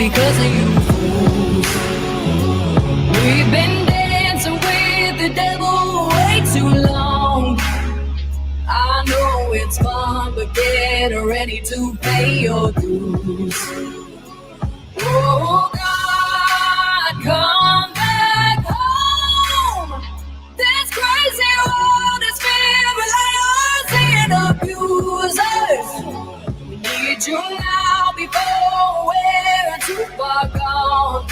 because of you fools. We've been dancing with the devil way too long. I know it's fun, but get ready to pay your dues. Oh God, come back home. This crazy world is filled with liars and abusers. We need you now before we're too far gone.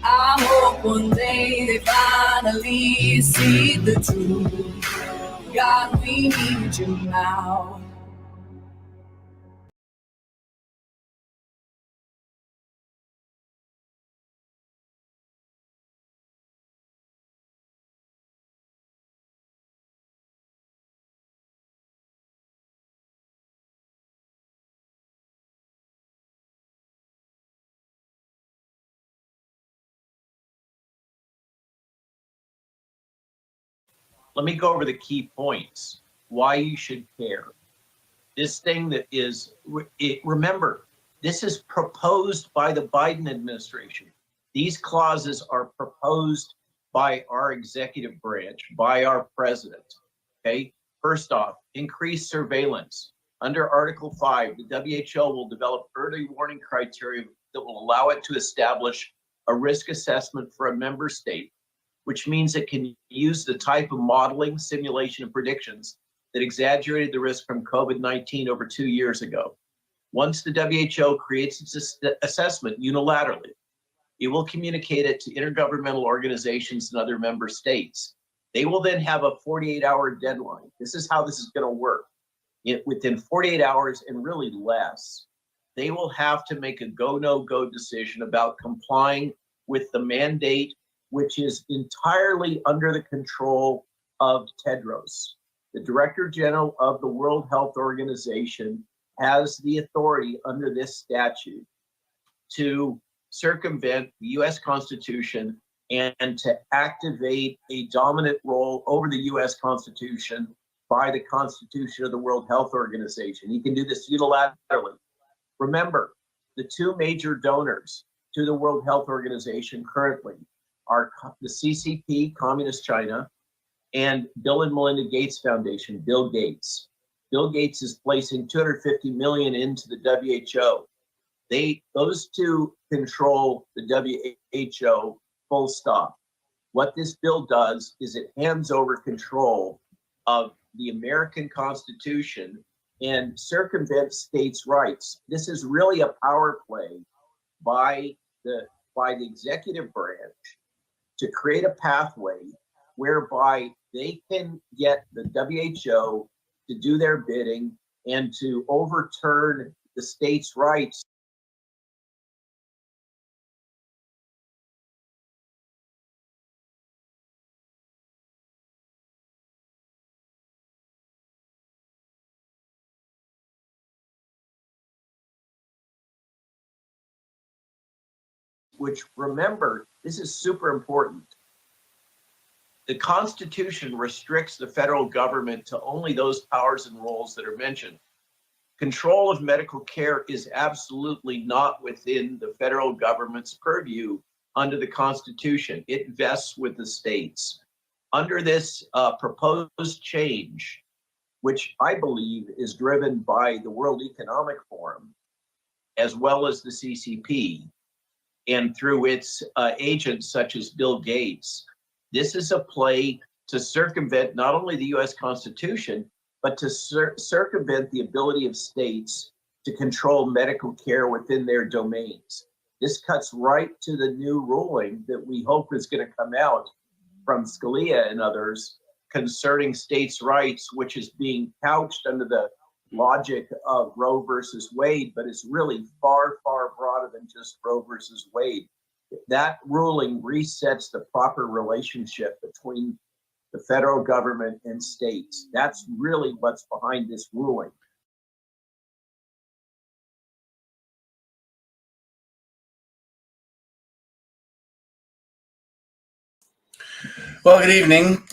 I hope one day they finally see the truth. God, we need you now. Let me go over the key points, why you should care. This thing that is, remember, this is proposed by the Biden administration. These clauses are proposed by our executive branch, by our president, okay? First off, increased surveillance. Under Article 5, the WHO will develop early warning criteria that will allow it to establish a risk assessment for a member state, which means it can use the type of modeling, simulation, and predictions that exaggerated the risk from COVID-19 over 2 years ago. Once the WHO creates its assessment unilaterally, it will communicate it to intergovernmental organizations and other member states. They will then have a 48-hour deadline. This is how this is going to work. Within 48 hours and really less, they will have to make a go, no-go decision about complying with the mandate, which is entirely under the control of Tedros. The Director General of the World Health Organization has the authority under this statute to circumvent the US Constitution and to activate a dominant role over the US Constitution by the Constitution of the World Health Organization. He can do this unilaterally. Remember, the two major donors to the World Health Organization currently are the CCP, Communist China, and Bill and Melinda Gates Foundation, Bill Gates. Bill Gates is placing $250 million into the WHO. Those two control the WHO, full stop. What this bill does is it hands over control of the American Constitution and circumvents states' rights. This is really a power play by the executive branch to create a pathway whereby they can get the WHO to do their bidding and to overturn the states' rights. Which, remember, this is super important. The Constitution restricts the federal government to only those powers and roles that are mentioned. Control of medical care is absolutely not within the federal government's purview under the Constitution. It vests with the states. Under this proposed change, which I believe is driven by the World Economic Forum, as well as the CCP, and through its agents such as Bill Gates, this is a play to circumvent not only the US Constitution, but to circumvent the ability of states to control medical care within their domains. This cuts right to the new ruling that we hope is going to come out from Scalia and others concerning states' rights, which is being couched under the logic of Roe versus Wade, but it's really far, far broader than just Roe versus Wade. That ruling resets the proper relationship between the federal government and states. That's really what's behind this ruling. Well, good evening,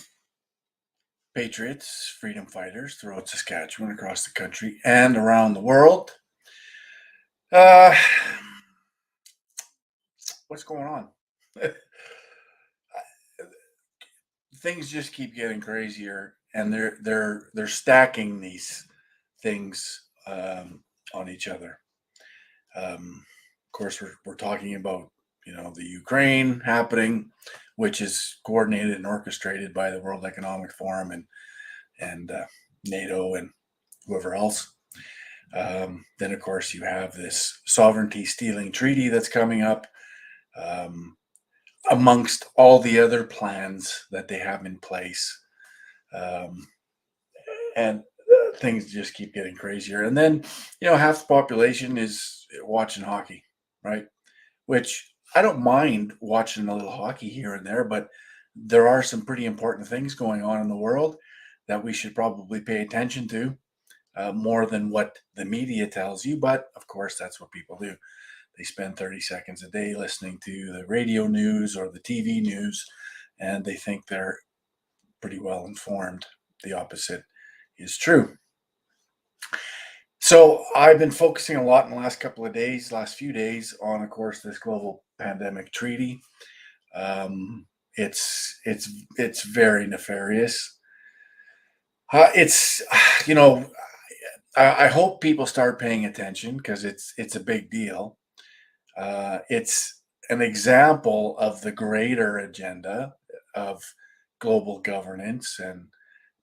patriots, freedom fighters throughout Saskatchewan, across the country, and around the world. what's going on? Things just keep getting crazier, and they're stacking these things on each other. Of course, we're talking about the Ukraine happening, which is coordinated and orchestrated by the World Economic Forum and NATO and whoever else. Then, of course, you have this sovereignty stealing treaty that's coming up, amongst all the other plans that they have in place. And things just keep getting crazier. And then, half the population is watching hockey, right? Which I don't mind watching a little hockey here and there, but there are some pretty important things going on in the world that we should probably pay attention to, more than what the media tells you. But of course, that's what people do. They spend 30 seconds a day listening to the radio news or the TV news, and they think they're pretty well informed. The opposite is true. So I've been focusing a lot in the last few days on, of course, this global pandemic treaty. It's very nefarious. It's I hope people start paying attention, because it's a big deal. It's an example of the greater agenda of global governance and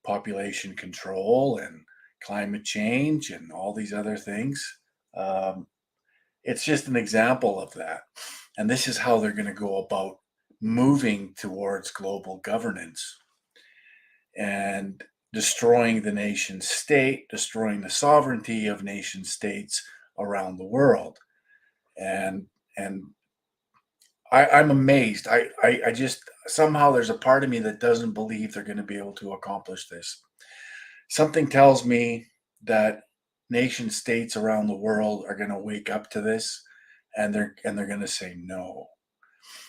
population control and climate change and all these other things. It's just an example of that. And this is how they're going to go about moving towards global governance and destroying the nation state, destroying the sovereignty of nation states around the world. And I'm amazed. I just, somehow there's a part of me that doesn't believe they're going to be able to accomplish this. Something tells me that nation states around the world are going to wake up to this, and they're going to say no.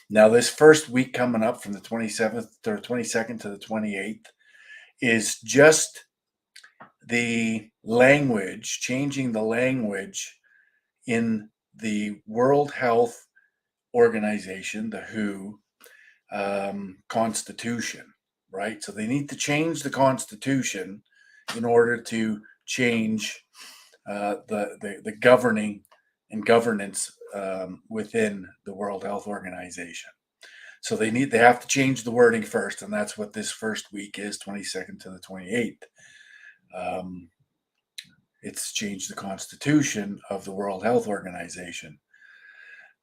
Now, this first week coming up from the 27th or 22nd to the 28th is just the language, changing the language in the World Health Organization, the WHO, constitution, right? So they need to change the constitution in order to change the governing and governance within the World Health Organization. So they have to change the wording first, and that's what this first week is, 22nd to the 28th. It's changed the constitution of the World Health Organization.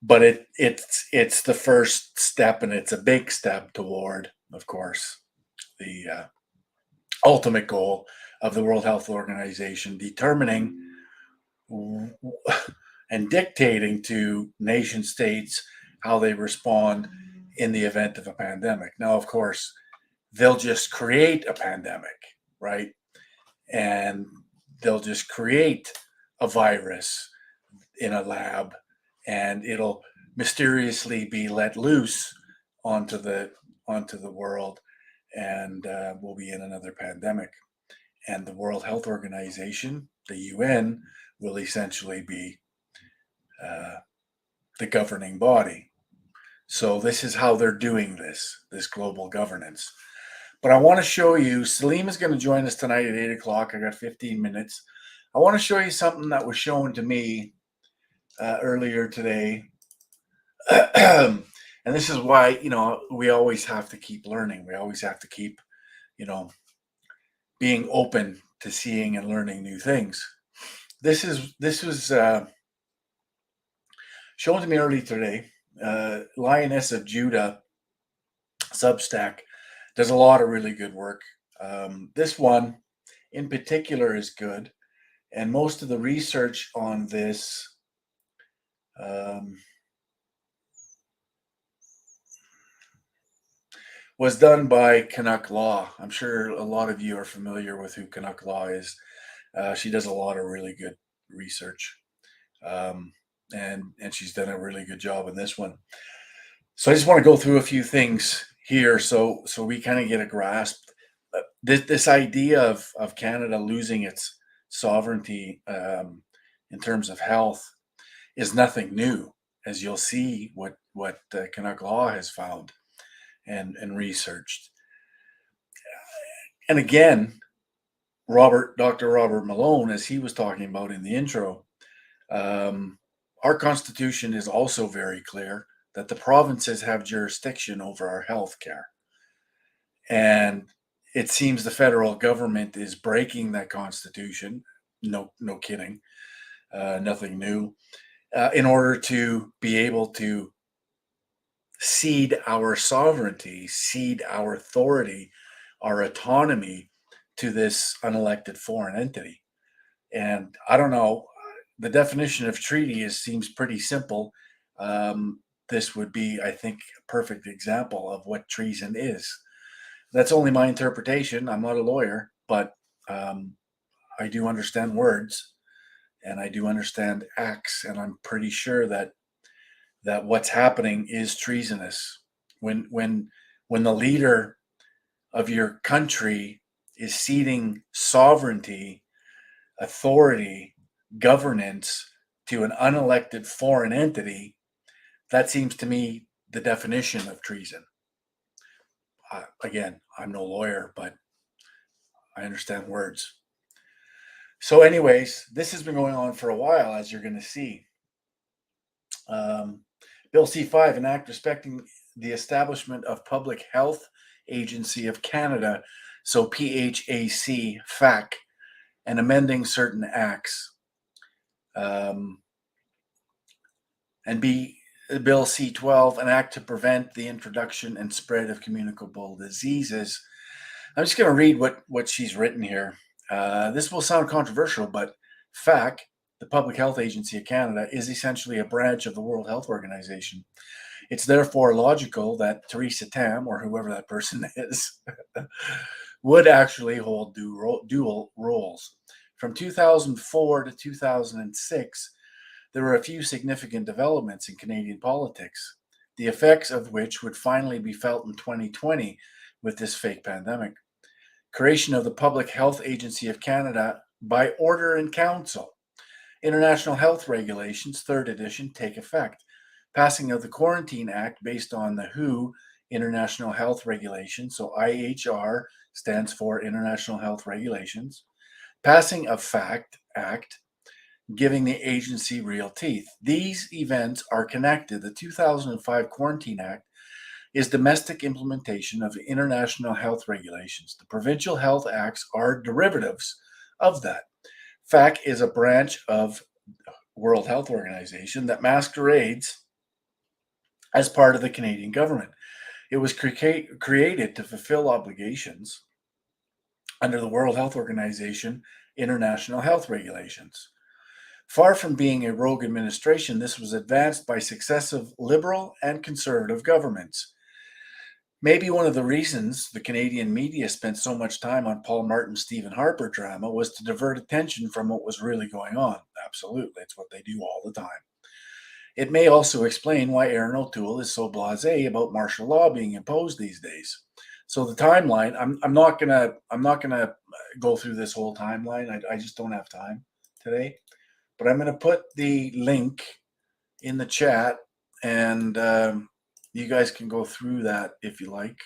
But it's the first step, and it's a big step toward, of course, the ultimate goal of the World Health Organization determining and dictating to nation states how they respond in the event of a pandemic. Now, of course, they'll just create a pandemic, right? And they'll just create a virus in a lab, and it'll mysteriously be let loose onto the world, and we'll be in another pandemic. And the World Health Organization, the UN, will essentially be the governing body. So this is how they're doing this global governance. But I want to show you, Salim is going to join us tonight at 8 o'clock. I got 15 minutes. I want to show you something that was shown to me earlier today. And this is why, we always have to keep learning. We always have to keep, being open to seeing and learning new things. This was shown to me earlier today. Lioness of Judah Substack does a lot of really good work. This one in particular is good. And most of the research on this was done by Canuck Law. I'm sure a lot of you are familiar with who Canuck Law is. She does a lot of really good research. And she's done a really good job in this one. So I just want to go through a few things here so we kind of get a grasp. This idea of Canada losing its sovereignty in terms of health is nothing new, as you'll see Canuck Law has found and researched. And again, Dr. Robert Malone, as he was talking about in the intro, our Constitution is also very clear that the provinces have jurisdiction over our health care. And it seems the federal government is breaking that Constitution. No kidding. Nothing new. In order to be able to cede our sovereignty, cede our authority, our autonomy to this unelected foreign entity. And I don't know, the definition of treaty seems pretty simple. This would be, I think, a perfect example of what treason is. That's only my interpretation. I'm not a lawyer, but I do understand words and I do understand acts, and I'm pretty sure that what's happening is treasonous. When the leader of your country is ceding sovereignty, authority, governance to an unelected foreign entity, that seems to me the definition of treason. Again, I'm no lawyer, but I understand words. So anyways, this has been going on for a while, as you're going to see. Bill C-5, an act respecting the establishment of Public Health Agency of Canada, so PHAC, FAC, and amending certain acts. And Bill C-12, an act to prevent the introduction and spread of communicable diseases. I'm just going to read what she's written here. This will sound controversial, but FAC, the Public Health Agency of Canada, is essentially a branch of the World Health Organization. It's therefore logical that Theresa Tam, or whoever that person is, would actually hold dual roles. From 2004 to 2006, there were a few significant developments in Canadian politics, the effects of which would finally be felt in 2020 with this fake pandemic. Creation of the Public Health Agency of Canada by Order in Council. International Health Regulations, 3rd edition, take effect. Passing of the Quarantine Act based on the WHO International Health Regulations, so IHR stands for International Health Regulations. Passing of FACT Act, giving the agency real teeth. These events are connected. The 2005 Quarantine Act is domestic implementation of international health regulations. The provincial health acts are derivatives of that. FAC is a branch of World Health Organization that masquerades as part of the Canadian government. It was created to fulfill obligations under the World Health Organization international health regulations. Far from being a rogue administration, this was advanced by successive liberal and conservative governments. Maybe one of the reasons the Canadian media spent so much time on Paul Martin's Stephen Harper drama was to divert attention from what was really going on. Absolutely, it's what they do all the time. It may also explain why Aaron O'Toole is so blasé about martial law being imposed these days. So the timeline, I'm not gonna go through this whole timeline. I just don't have time today. But I'm going to put the link in the chat, and you guys can go through that if you like.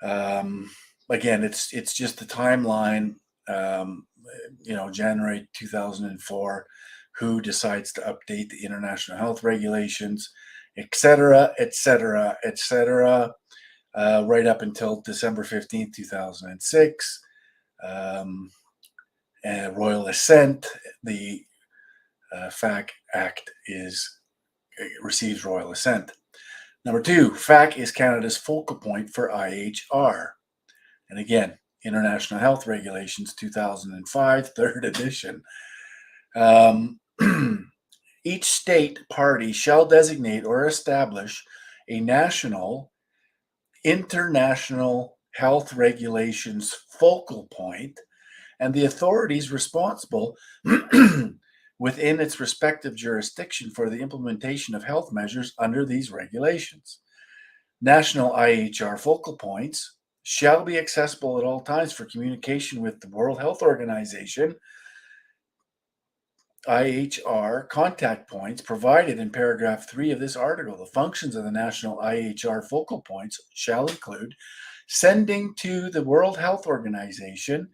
Again, it's just the timeline. January 2004, WHO decides to update the international health regulations, etc., etc., etc., right up until December 15th, 2006. And royal assent, the FAC Act receives royal assent. Number 2, FAC is Canada's focal point for IHR. And again, International Health Regulations 2005, 3rd edition. Each state party shall designate or establish a national, international health regulations focal point and the authorities responsible within its respective jurisdiction for the implementation of health measures under these regulations. National IHR focal points shall be accessible at all times for communication with the World Health Organization IHR contact points provided in paragraph 3 of this article. The functions of the national IHR focal points shall include sending to the World Health Organization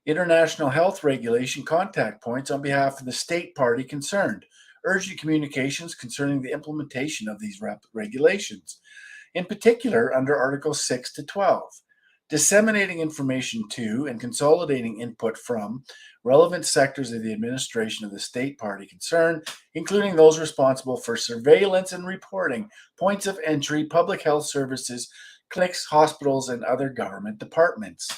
international health regulation contact points on behalf of the state party concerned, urgent communications concerning the implementation of these regulations, in particular under Articles 6 to 12, disseminating information to and consolidating input from relevant sectors of the administration of the state party concerned, including those responsible for surveillance and reporting, points of entry, public health services, clinics, hospitals, and other government departments.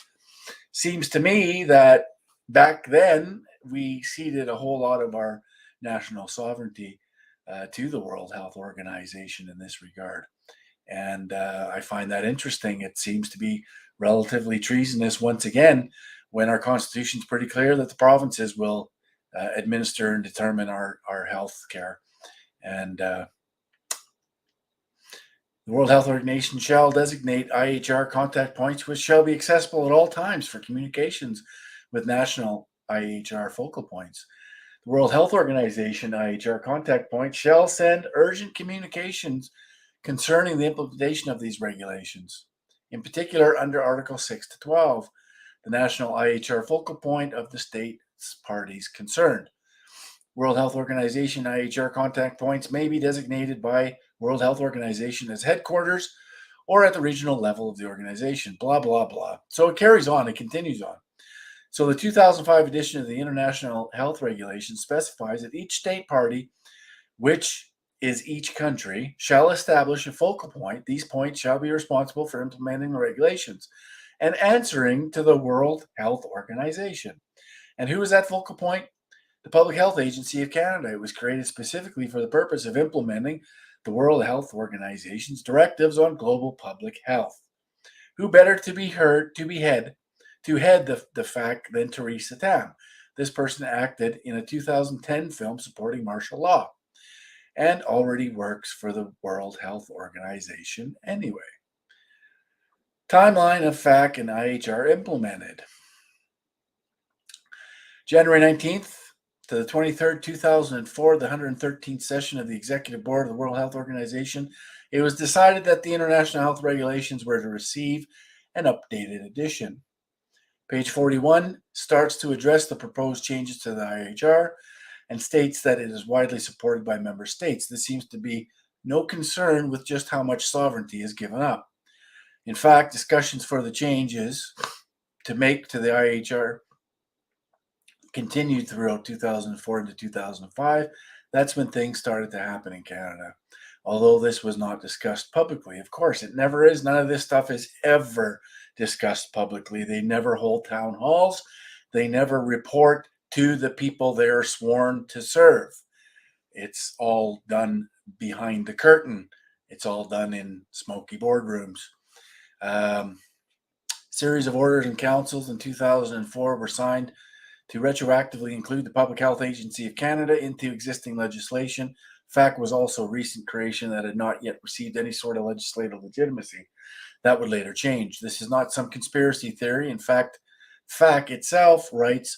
Seems to me that back then we ceded a whole lot of our national sovereignty to the World Health Organization in this regard. And I find that interesting. It seems to be relatively treasonous once again when our Constitution is pretty clear that the provinces will administer and determine our health care. And the World Health Organization shall designate IHR contact points which shall be accessible at all times for communications with national IHR focal points. The World Health Organization IHR contact points shall send urgent communications concerning the implementation of these regulations, in particular under Article 6 to 12, the national IHR focal point of the state's parties concerned. World Health Organization IHR contact points may be designated by World Health Organization as headquarters or at the regional level of the organization, blah, blah, blah. So it carries on, it continues on. So the 2005 edition of the International Health Regulation specifies that each state party, which is each country, shall establish a focal point. These points shall be responsible for implementing the regulations and answering to the World Health Organization. And who is that focal point? The Public Health Agency of Canada. It was created specifically for the purpose of implementing the World Health Organization's directives on global public health. Who better to head the fact than Theresa Tam? This person acted in a 2010 film supporting martial law and already works for the World Health Organization anyway. Timeline of FAC and IHR implemented. January 19th to the 23rd, 2004, the 113th session of the Executive Board of the World Health Organization, it was decided that the international health regulations were to receive an updated edition. Page 41 starts to address the proposed changes to the IHR and states that it is widely supported by member states. This seems to be no concern with just how much sovereignty is given up. In fact, discussions for the changes to make to the IHR continued throughout 2004 into 2005. That's when things started to happen in Canada. Although this was not discussed publicly. Of course, it never is. None of this stuff is ever discussed publicly. They never hold town halls. They never report to the people they are sworn to serve. It's all done behind the curtain. It's all done in smoky boardrooms. Series of orders and councils in 2004 were signed to retroactively include the Public Health Agency of Canada into existing legislation. FAC was also a recent creation that had not yet received any sort of legislative legitimacy. That would later change. This is not some conspiracy theory. In fact, FAC itself writes,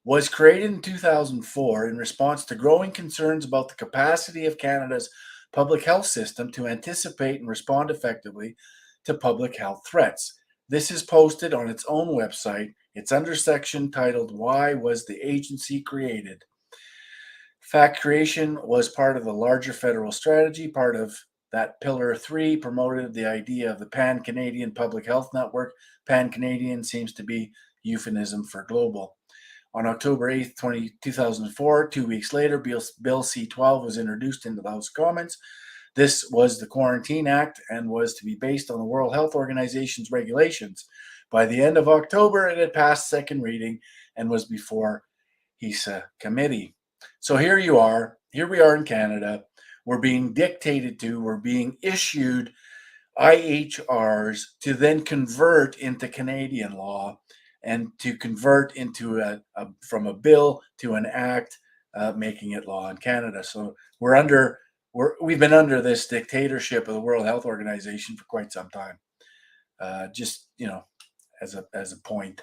was created in 2004 in response to growing concerns about the capacity of Canada's public health system to anticipate and respond effectively to public health threats. This is posted on its own website. It's under section titled, Why Was the Agency Created? FAC creation was part of the larger federal strategy. Part of that Pillar 3 promoted the idea of the Pan-Canadian Public Health Network. Pan-Canadian seems to be euphemism for global. On October 8th, 2004, 2 weeks later, Bill C-12 was introduced into the House of Commons. This was the Quarantine Act and was to be based on the World Health Organization's regulations. By the end of October, it had passed second reading and was before HISA committee. So here we are in Canada. We're being dictated to, we're being issued IHRs to then convert into Canadian law and to convert into from a bill to an act, making it law in Canada. So we've been under this dictatorship of the World Health Organization for quite some time. As a point.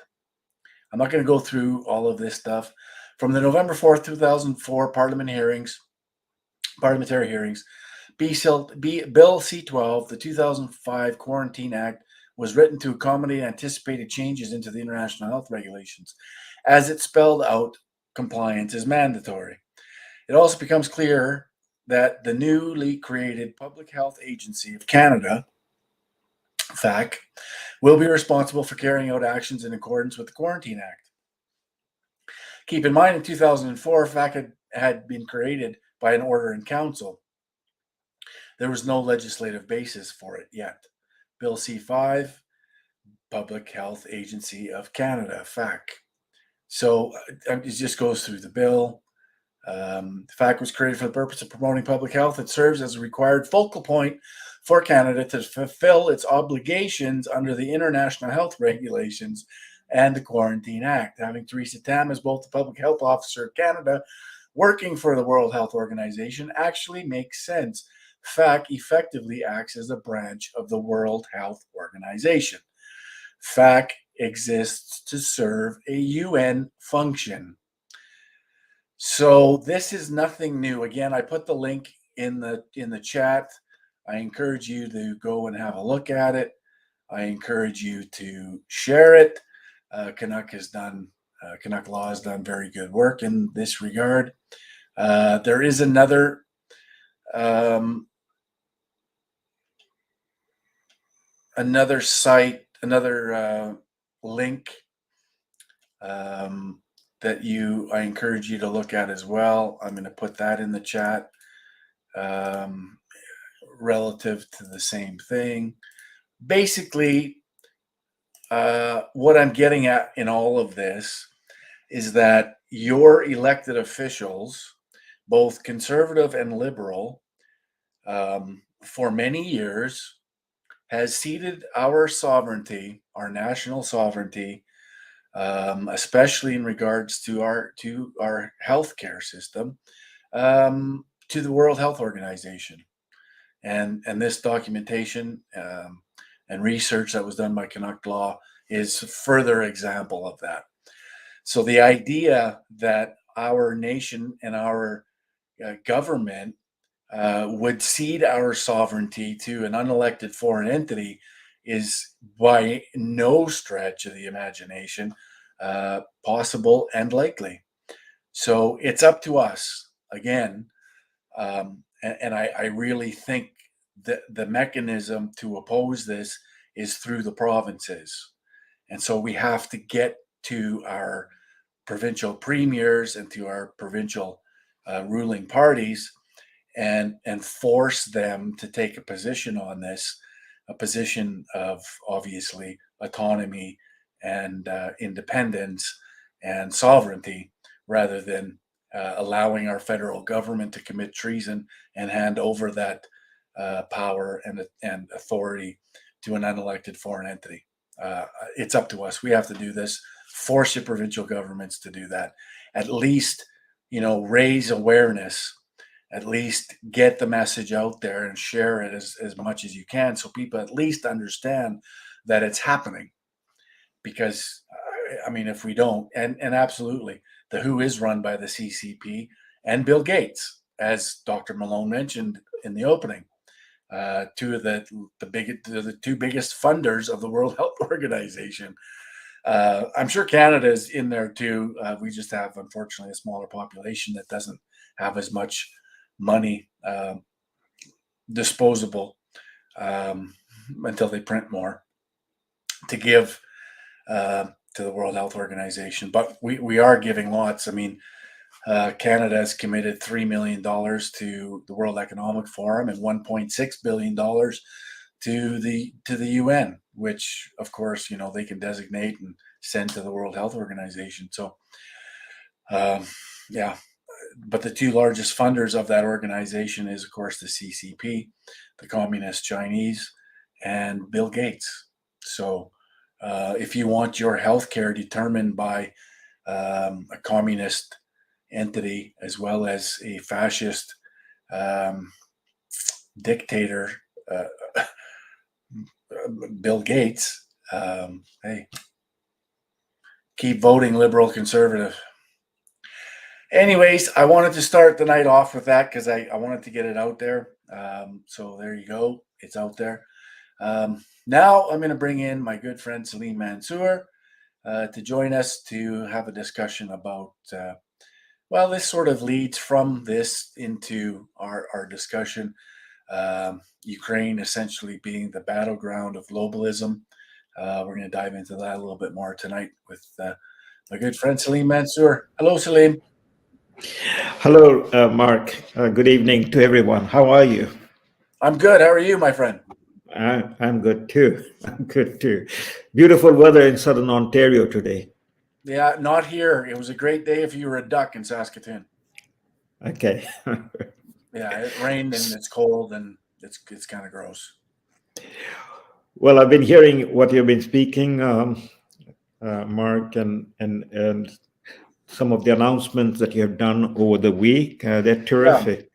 I'm not going to go through all of this stuff. From the November 4th, 2004 parliamentary hearings, Bill C-12, the 2005 Quarantine Act, was written to accommodate anticipated changes into the international health regulations, as it spelled out compliance is mandatory. It also becomes clear that the newly created Public Health Agency of Canada, PHAC, will be responsible for carrying out actions in accordance with the Quarantine Act. Keep in mind, in 2004, PHAC had been created by an order in council. There was no legislative basis for it yet. Bill C-5, Public Health Agency of Canada, PHAC. So it just goes through the bill. PHAC was created for the purpose of promoting public health. It serves as a required focal point for Canada to fulfill its obligations under the international health regulations and the Quarantine Act. Having Theresa Tam as both the Public Health Officer of Canada working for the World Health Organization actually makes sense. PHAC effectively acts as a branch of the World Health Organization. PHAC exists to serve a UN function. So this is nothing new. Again, I put the link in the chat. I encourage you to go and have a look at it. I encourage you to share it. Canuck Law has done very good work in this regard. There is another site, another link that I encourage you to look at as well. I'm going to put that in the chat relative to the same thing. Basically, what I'm getting at in all of this is that your elected officials, both conservative and liberal, for many years has ceded our sovereignty, our national sovereignty, especially in regards to our healthcare system, to the World Health Organization. And this documentation and research that was done by Canuck Law is a further example of that. So the idea that our nation and our government would cede our sovereignty to an unelected foreign entity is by no stretch of the imagination possible and likely. So it's up to us again. And I really think that the mechanism to oppose this is through the provinces. And so we have to get to our provincial premiers and to our provincial ruling parties and force them to take a position on this, a position of obviously autonomy and independence and sovereignty, rather than allowing our federal government to commit treason and hand over that power and authority to an unelected foreign entity. It's up to us. We have to do this. Force your provincial governments to do that. At least, raise awareness. At least get the message out there and share it as much as you can, so people at least understand that it's happening. Because, if we don't, and absolutely, the WHO is run by the CCP and Bill Gates, as Dr. Malone mentioned in the opening. Two of the two biggest funders of the World Health Organization. I'm sure Canada is in there too. We just have, unfortunately, a smaller population that doesn't have as much money disposable until they print more to give to the World Health Organization. But we are giving lots. Canada has committed $3 million to the World Economic Forum and $1.6 billion to the UN, which of course, they can designate and send to the World Health Organization. So, yeah. But the two largest funders of that organization is, of course, the CCP, the Communist Chinese, and Bill Gates. So if you want your healthcare determined by a communist entity as well as a fascist dictator, Bill Gates, hey, keep voting Liberal Conservative. Anyways, I wanted to start the night off with that because I wanted to get it out there. So there you go. It's out there. Now I'm going to bring in my good friend Salim Mansur to join us to have a discussion about, well, this sort of leads from this into our discussion. Ukraine essentially being the battleground of globalism. We're going to dive into that a little bit more tonight with my good friend Salim Mansur. Hello, Salim. Hello, Mark. Good evening to everyone. How are you? I'm good. How are you, my friend? I'm good too. I'm good too. Beautiful weather in southern Ontario today. Yeah, not here. It was a great day if you were a duck in Saskatoon. Okay. Yeah, it rained and it's cold and it's kind of gross. Well, I've been hearing what you've been speaking, Mark, and some of the announcements that you have done over the week. They're terrific.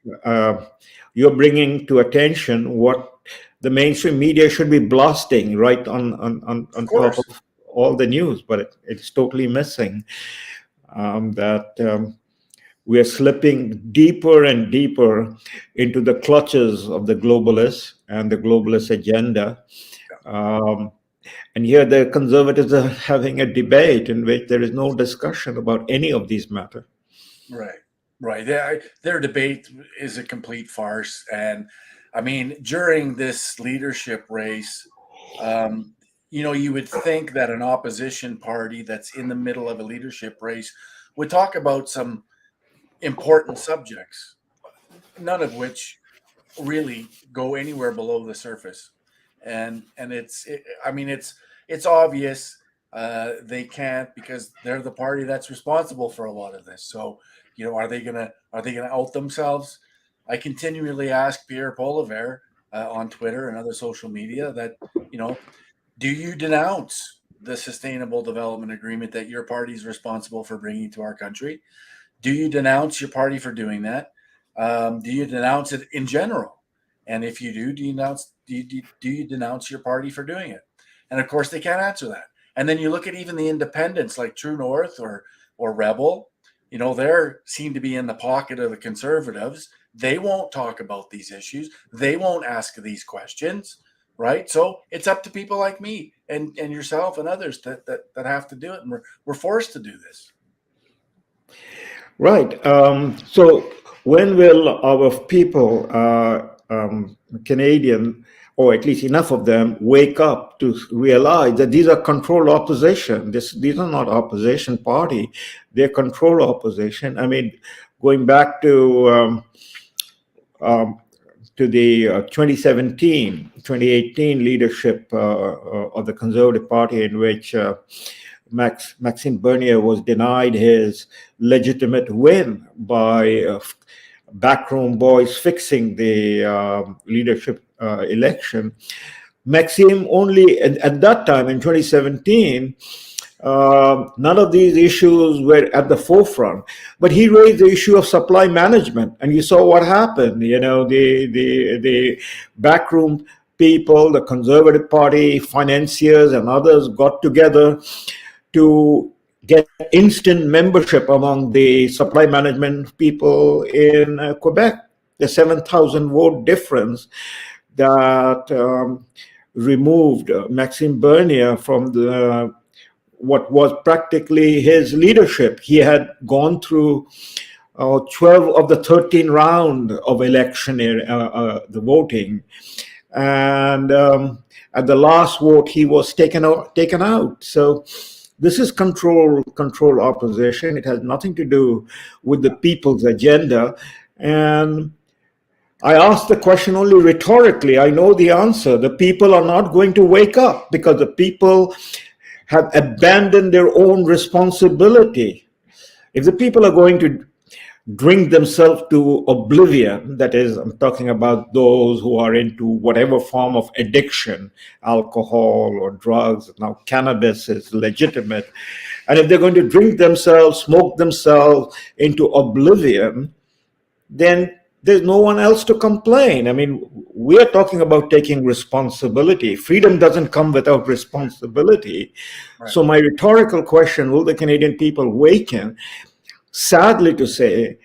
You're bringing to attention what the mainstream media should be blasting right on top of all the news, but it's totally missing that we are slipping deeper and deeper into the clutches of the globalists and the globalist agenda. And here the conservatives are having a debate in which there is no discussion about any of these matters. Right. Their debate is a complete farce. And I mean, during this leadership race, you would think that an opposition party that's in the middle of a leadership race would talk about some important subjects, none of which really go anywhere below the surface. And it's obvious they can't, because they're the party that's responsible for a lot of this. So, are they gonna out themselves? I continually ask Pierre Polivier on Twitter and other social media that, do you denounce the Sustainable Development Agreement that your party is responsible for bringing to our country? Do you denounce your party for doing that? Do you denounce it in general? And if you do you denounce your party for doing it? And of course, they can't answer that. And then you look at even the independents like True North or Rebel. They seem to be in the pocket of the conservatives. They won't talk about these issues. They won't ask these questions, right? So it's up to people like me and yourself and others that have to do it. And we're forced to do this. Right. So when will our people, Canadian, or at least enough of them, wake up to realize that these are controlled opposition? These are not opposition party. They're controlled opposition. I mean, going back to the 2018 leadership of the Conservative Party, in which Maxime Bernier was denied his legitimate win by backroom boys fixing the leadership election. Maxime only, at that time in 2017, none of these issues were at the forefront, but he raised the issue of supply management, and you saw what happened. The backroom people, the Conservative Party, financiers, and others got together to get instant membership among the supply management people in Quebec. The 7,000 vote difference that removed Maxime Bernier from what was practically his leadership. He had gone through 12 of the 13 round of election, the voting, and at the last vote he was taken out. So this is control opposition. It has nothing to do with the people's agenda. And I asked the question only rhetorically. I know the answer. The people are not going to wake up because the people have abandoned their own responsibility. If the people are going to drink themselves to oblivion, that is, I'm talking about those who are into whatever form of addiction, alcohol or drugs. Now cannabis is legitimate. And if they're going to drink themselves, smoke themselves into oblivion, then there's no one else to complain. I mean, we're talking about taking responsibility. Freedom doesn't come without responsibility. Right. So my rhetorical question, will the Canadian people waken? sadly to say,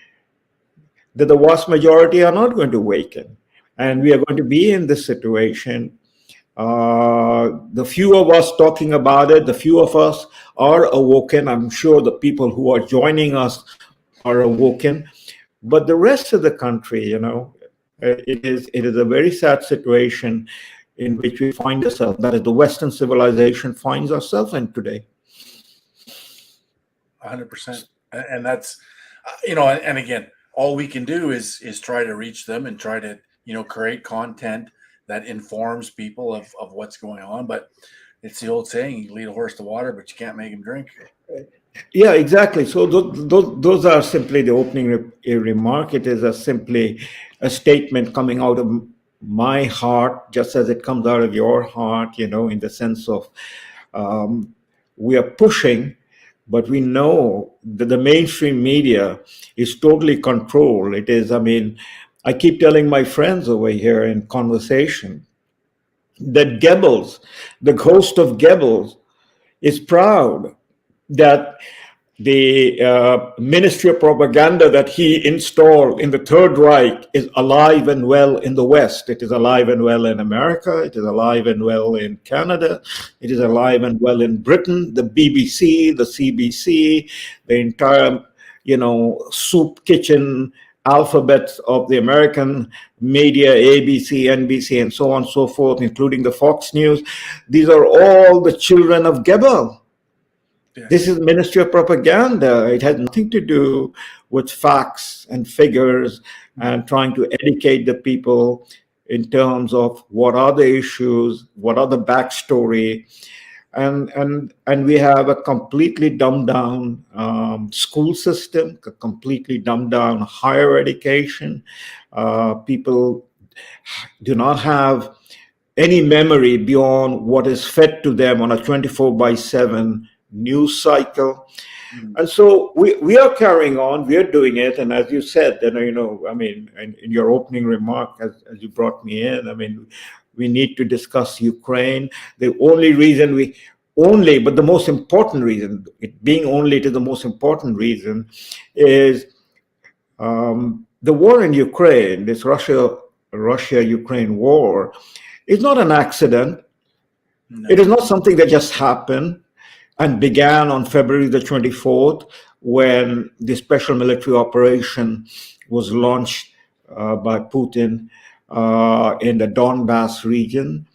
that the vast majority are not going to awaken. And we are going to be in this situation. The few of us talking about it, the few of us are awoken. I'm sure the people who are joining us are awoken. But the rest of the country, it is a very sad situation in which we find ourselves, that is the Western civilization finds ourselves in today. 100%. And that's, and again, all we can do is try to reach them and try to, create content that informs people of what's going on. But it's the old saying, you lead a horse to water, but you can't make him drink. Yeah, exactly. So those are simply the opening remark. It is simply a statement coming out of my heart, just as it comes out of your heart, in the sense of we are pushing, but we know that the mainstream media is totally controlled. It is, I keep telling my friends over here in conversation that Goebbels, the ghost of Goebbels, is proud that the Ministry of Propaganda that he installed in the Third Reich is alive and well in the West. It is alive and well in America. It is alive and well in Canada. It is alive and well in Britain. The BBC, the CBC, the entire, soup kitchen alphabets of the American media, ABC, NBC, and so on and so forth, including the Fox News. These are all the children of Goebbels. This is Ministry of Propaganda. It has nothing to do with facts and figures and trying to educate the people in terms of what are the issues, what are the backstory. And we have a completely dumbed down school system, a completely dumbed down higher education. People do not have any memory beyond what is fed to them on a 24/7 news cycle. And so we are carrying on, we are doing it. And as you said, in your opening remark, as you brought me in, we need to discuss Ukraine. The only reason but the most important reason, it being only it is the most important reason, is the war in Ukraine, this Russia-Ukraine war, is not an accident. No. It is not something that just happened and began on February the 24th, when the special military operation was launched by Putin in the Donbass region.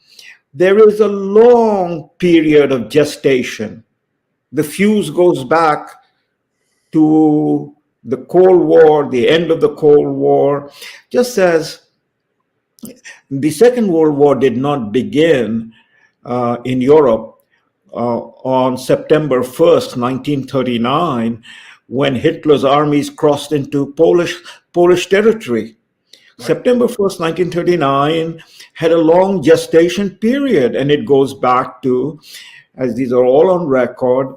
There is a long period of gestation. The fuse goes back to the Cold War, the end of the Cold War, just as the Second World War did not begin in Europe on September 1st, 1939, when Hitler's armies crossed into Polish territory. Right. September 1st, 1939 had a long gestation period, and it goes back to, as these are all on record,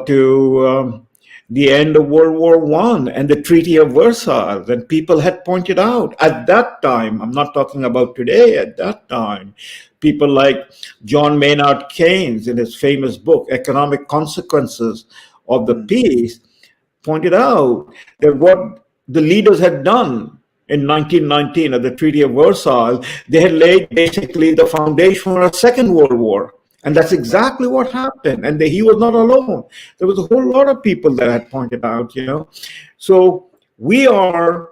to the end of World War I and the Treaty of Versailles. And people had pointed out at that time, I'm not talking about today, at that time, people like John Maynard Keynes in his famous book, Economic Consequences of the Peace, pointed out that what the leaders had done in 1919 at the Treaty of Versailles, they had laid basically the foundation for a Second World War. And that's exactly what happened. And he was not alone. There was a whole lot of people that had pointed out, So we are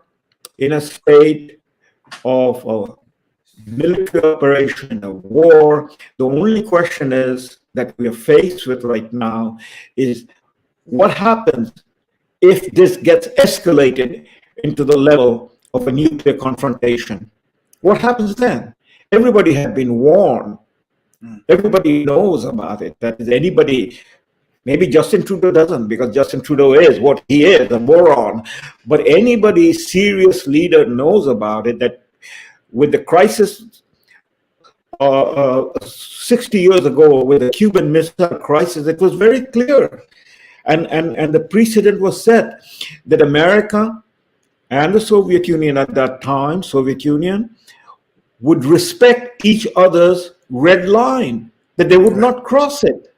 in a state of a military operation, a war. The only question is that we are faced with right now is what happens if this gets escalated into the level of a nuclear confrontation? What happens then? Everybody had been warned. Everybody knows about it. That is, anybody, maybe Justin Trudeau doesn't, because Justin Trudeau is what he is, a moron. But anybody, serious leader knows about it, that with the crisis 60 years ago, with the Cuban Missile Crisis, it was very clear. And the precedent was set that America and the Soviet Union at that time, Soviet Union, would respect each other's red line, that they would not cross it.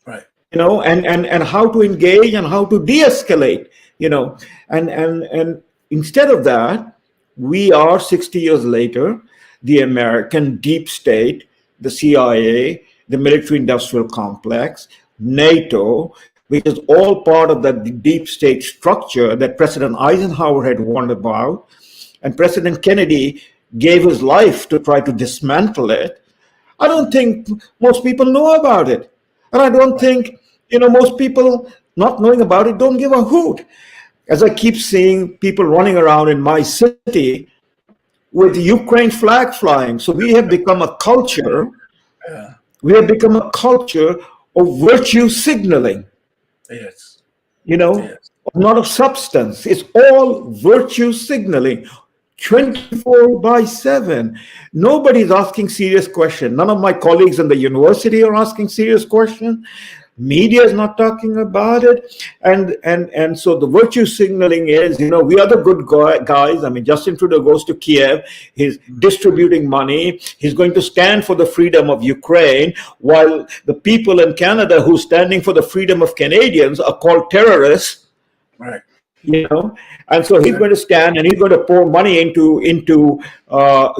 Right. And how to engage and how to de-escalate you know. And instead of that, we are 60 years later, the American deep state, the CIA, the military industrial complex, NATO, which is all part of that deep state structure that President Eisenhower had warned about, and President Kennedy gave his life to try to dismantle it. I don't think most people know about it. And I don't think, most people not knowing about it don't give a hoot. As I keep seeing people running around in my city with the Ukraine flag flying. So we have become a culture, Yeah. we have become a culture of virtue signaling, Yes. Yes. Not of substance. It's all virtue signaling. 24/7. Nobody's asking serious questions. None of my colleagues in the university are asking serious questions. Media is not talking about it. And so the virtue signaling is, we are the good guys. I mean, Justin Trudeau goes to Kiev. He's distributing money. He's going to stand for the freedom of Ukraine, while the people in Canada who's standing for the freedom of Canadians are called terrorists. Right. And so he's going to stand and he's going to pour money into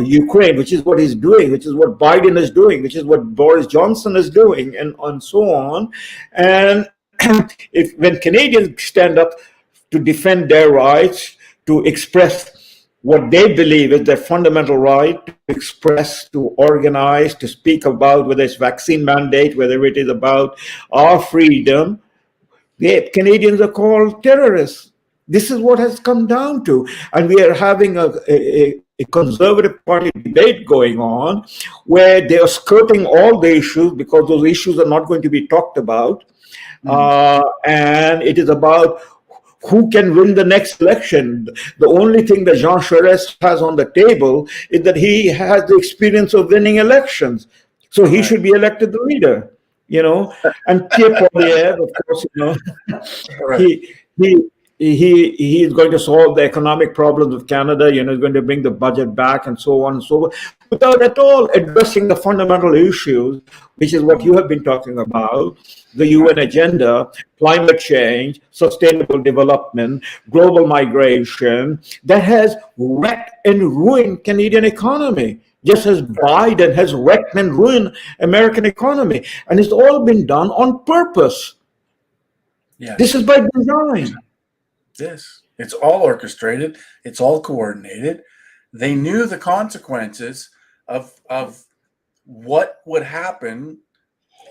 Ukraine, which is what he's doing, which is what Biden is doing, which is what Boris Johnson is doing, and so on. And when Canadians stand up to defend their rights, to express what they believe is their fundamental right to express, to organize, to speak about, whether it's vaccine mandate, whether it is about our freedom, the Canadians are called terrorists. This is what has come down to. And we are having a Conservative Party debate going on where they are skirting all the issues because those issues are not going to be talked about. And it is about who can win the next election. The only thing that Jean Charest has on the table is that he has the experience of winning elections. So he should be elected the leader, And Pierre Poilievre, of course, he is going to solve the economic problems of Canada, he's going to bring the budget back and so on and so forth, without at all addressing the fundamental issues, which is what you have been talking about, the UN agenda, climate change, sustainable development, global migration, that has wrecked and ruined Canadian economy, just as Biden has wrecked and ruined American economy. And it's all been done on purpose. Yeah. This is by design. Yes, it's all orchestrated. It's all coordinated. They knew the consequences of what would happen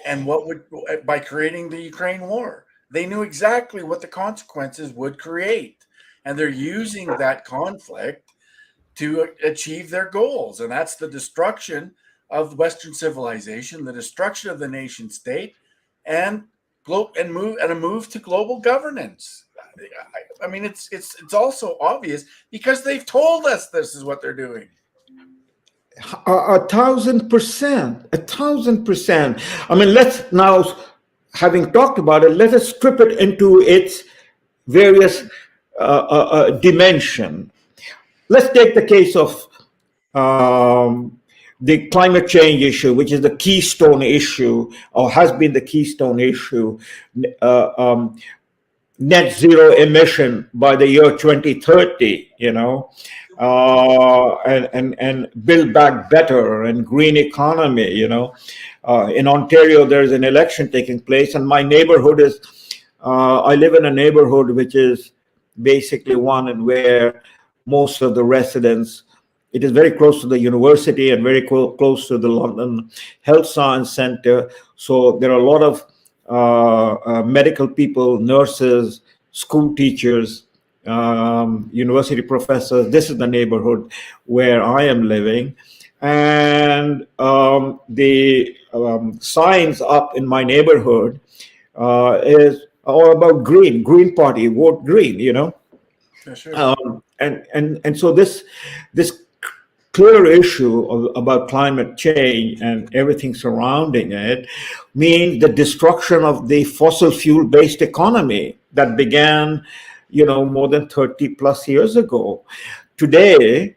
and what would, by creating the Ukraine war. They knew exactly what the consequences would create, and they're using that conflict to achieve their goals, and that's the destruction of Western civilization, the destruction of the nation state, and a move to global governance. I mean, it's also obvious because they've told us this is what they're doing. 1,000%. I mean, let's now, having talked about it, let us strip it into its various dimension. Let's take the case of the climate change issue, which is the keystone issue, or has been the keystone issue. Net zero emission by the year 2030, and build back better and green economy, in Ontario, there's an election taking place, and my neighborhood is, I live in a neighborhood which is basically one and where most of the residents, it is very close to the university and very close to the London Health Science Center. So there are a lot of medical people, nurses, school teachers, university professors. This is the neighborhood where I am living. And the signs up in my neighborhood is all about Green Party, vote green, Yeah, sure. And so this clear issue about climate change and everything surrounding it means the destruction of the fossil fuel based economy that began, more than 30 plus years ago. Today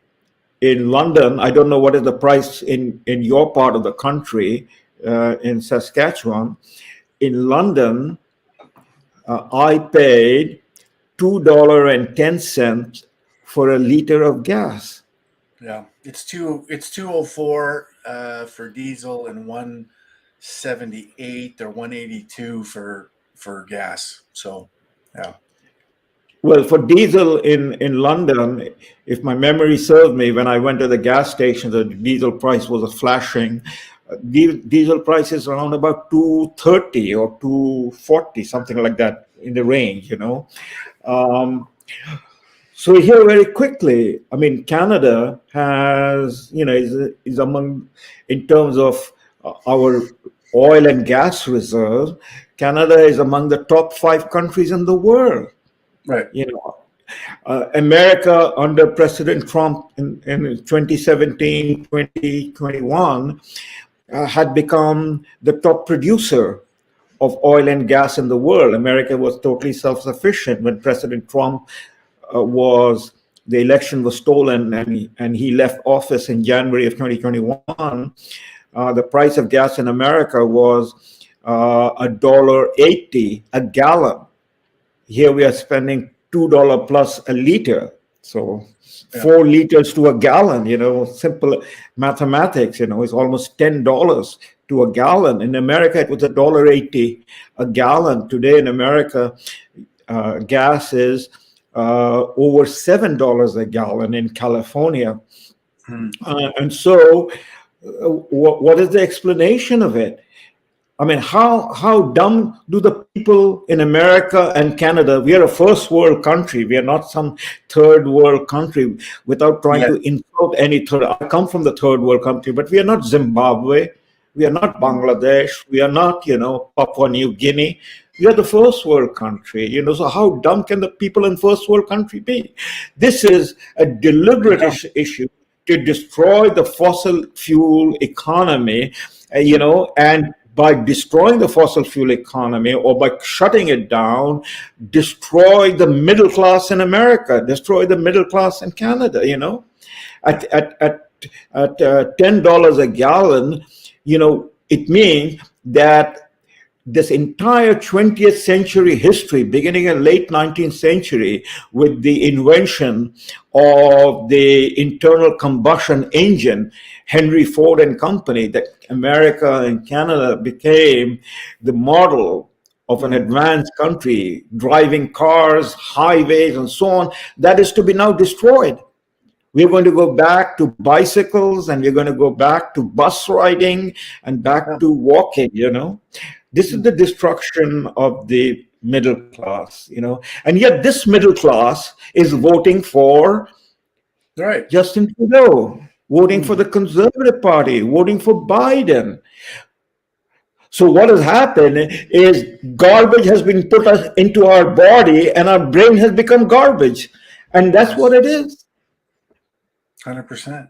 in London, I don't know what is the price in your part of the country, in Saskatchewan. In London, I paid $2.10 for a liter of gas. Yeah, it's 204 for diesel and 178 or 182 for gas. So yeah. Well, for diesel in London, if my memory serves me, when I went to the gas station, the diesel price was flashing. Diesel price is around about 230 or 240, something like that in the range, you know. Um, so here, very quickly, I mean, Canada has, you know, is among, in terms of our oil and gas reserves, Canada is among the top 5 countries in the world. Right. You know, America under President Trump in 2017, 2021 had become the top producer of oil and gas in the world. America was totally self-sufficient when President Trump the election was stolen and he left office in January of 2021. The price of gas in America was $1.80 a gallon. Here we are spending $2 plus a liter. So 4 liters to a gallon, you know, simple mathematics, you know, is almost $10 to a gallon. In America, it was $1.80 a gallon. Today in America, gas is over $7 a gallon in California. And so what is the explanation of it? I mean, how dumb do the people in America and Canada? We are a first world country. We are not some third world country. Without trying to insult any third, I come from the third world country, but we are not Zimbabwe. We are not Bangladesh. We are not, you know, Papua New Guinea. We are the first world country, you know. So how dumb can the people in first world country be? This is a deliberate issue to destroy the fossil fuel economy, you know, and by destroying the fossil fuel economy or by shutting it down, destroy the middle class in America, destroy the middle class in Canada, you know. At $10 a gallon, you know, it means that this entire 20th century history, beginning in late 19th century with the invention of the internal combustion engine, Henry Ford and Company, that America and Canada became the model of an advanced country, driving cars, highways, and so on, that is to be now destroyed. We're going to go back to bicycles and we're going to go back to bus riding and back to walking, you know. This is the destruction of the middle class, you know. And yet this middle class is voting for Justin Trudeau, voting for the Conservative Party, voting for Biden. So what has happened is garbage has been put into our body and our brain has become garbage. And that's what it is. 100%.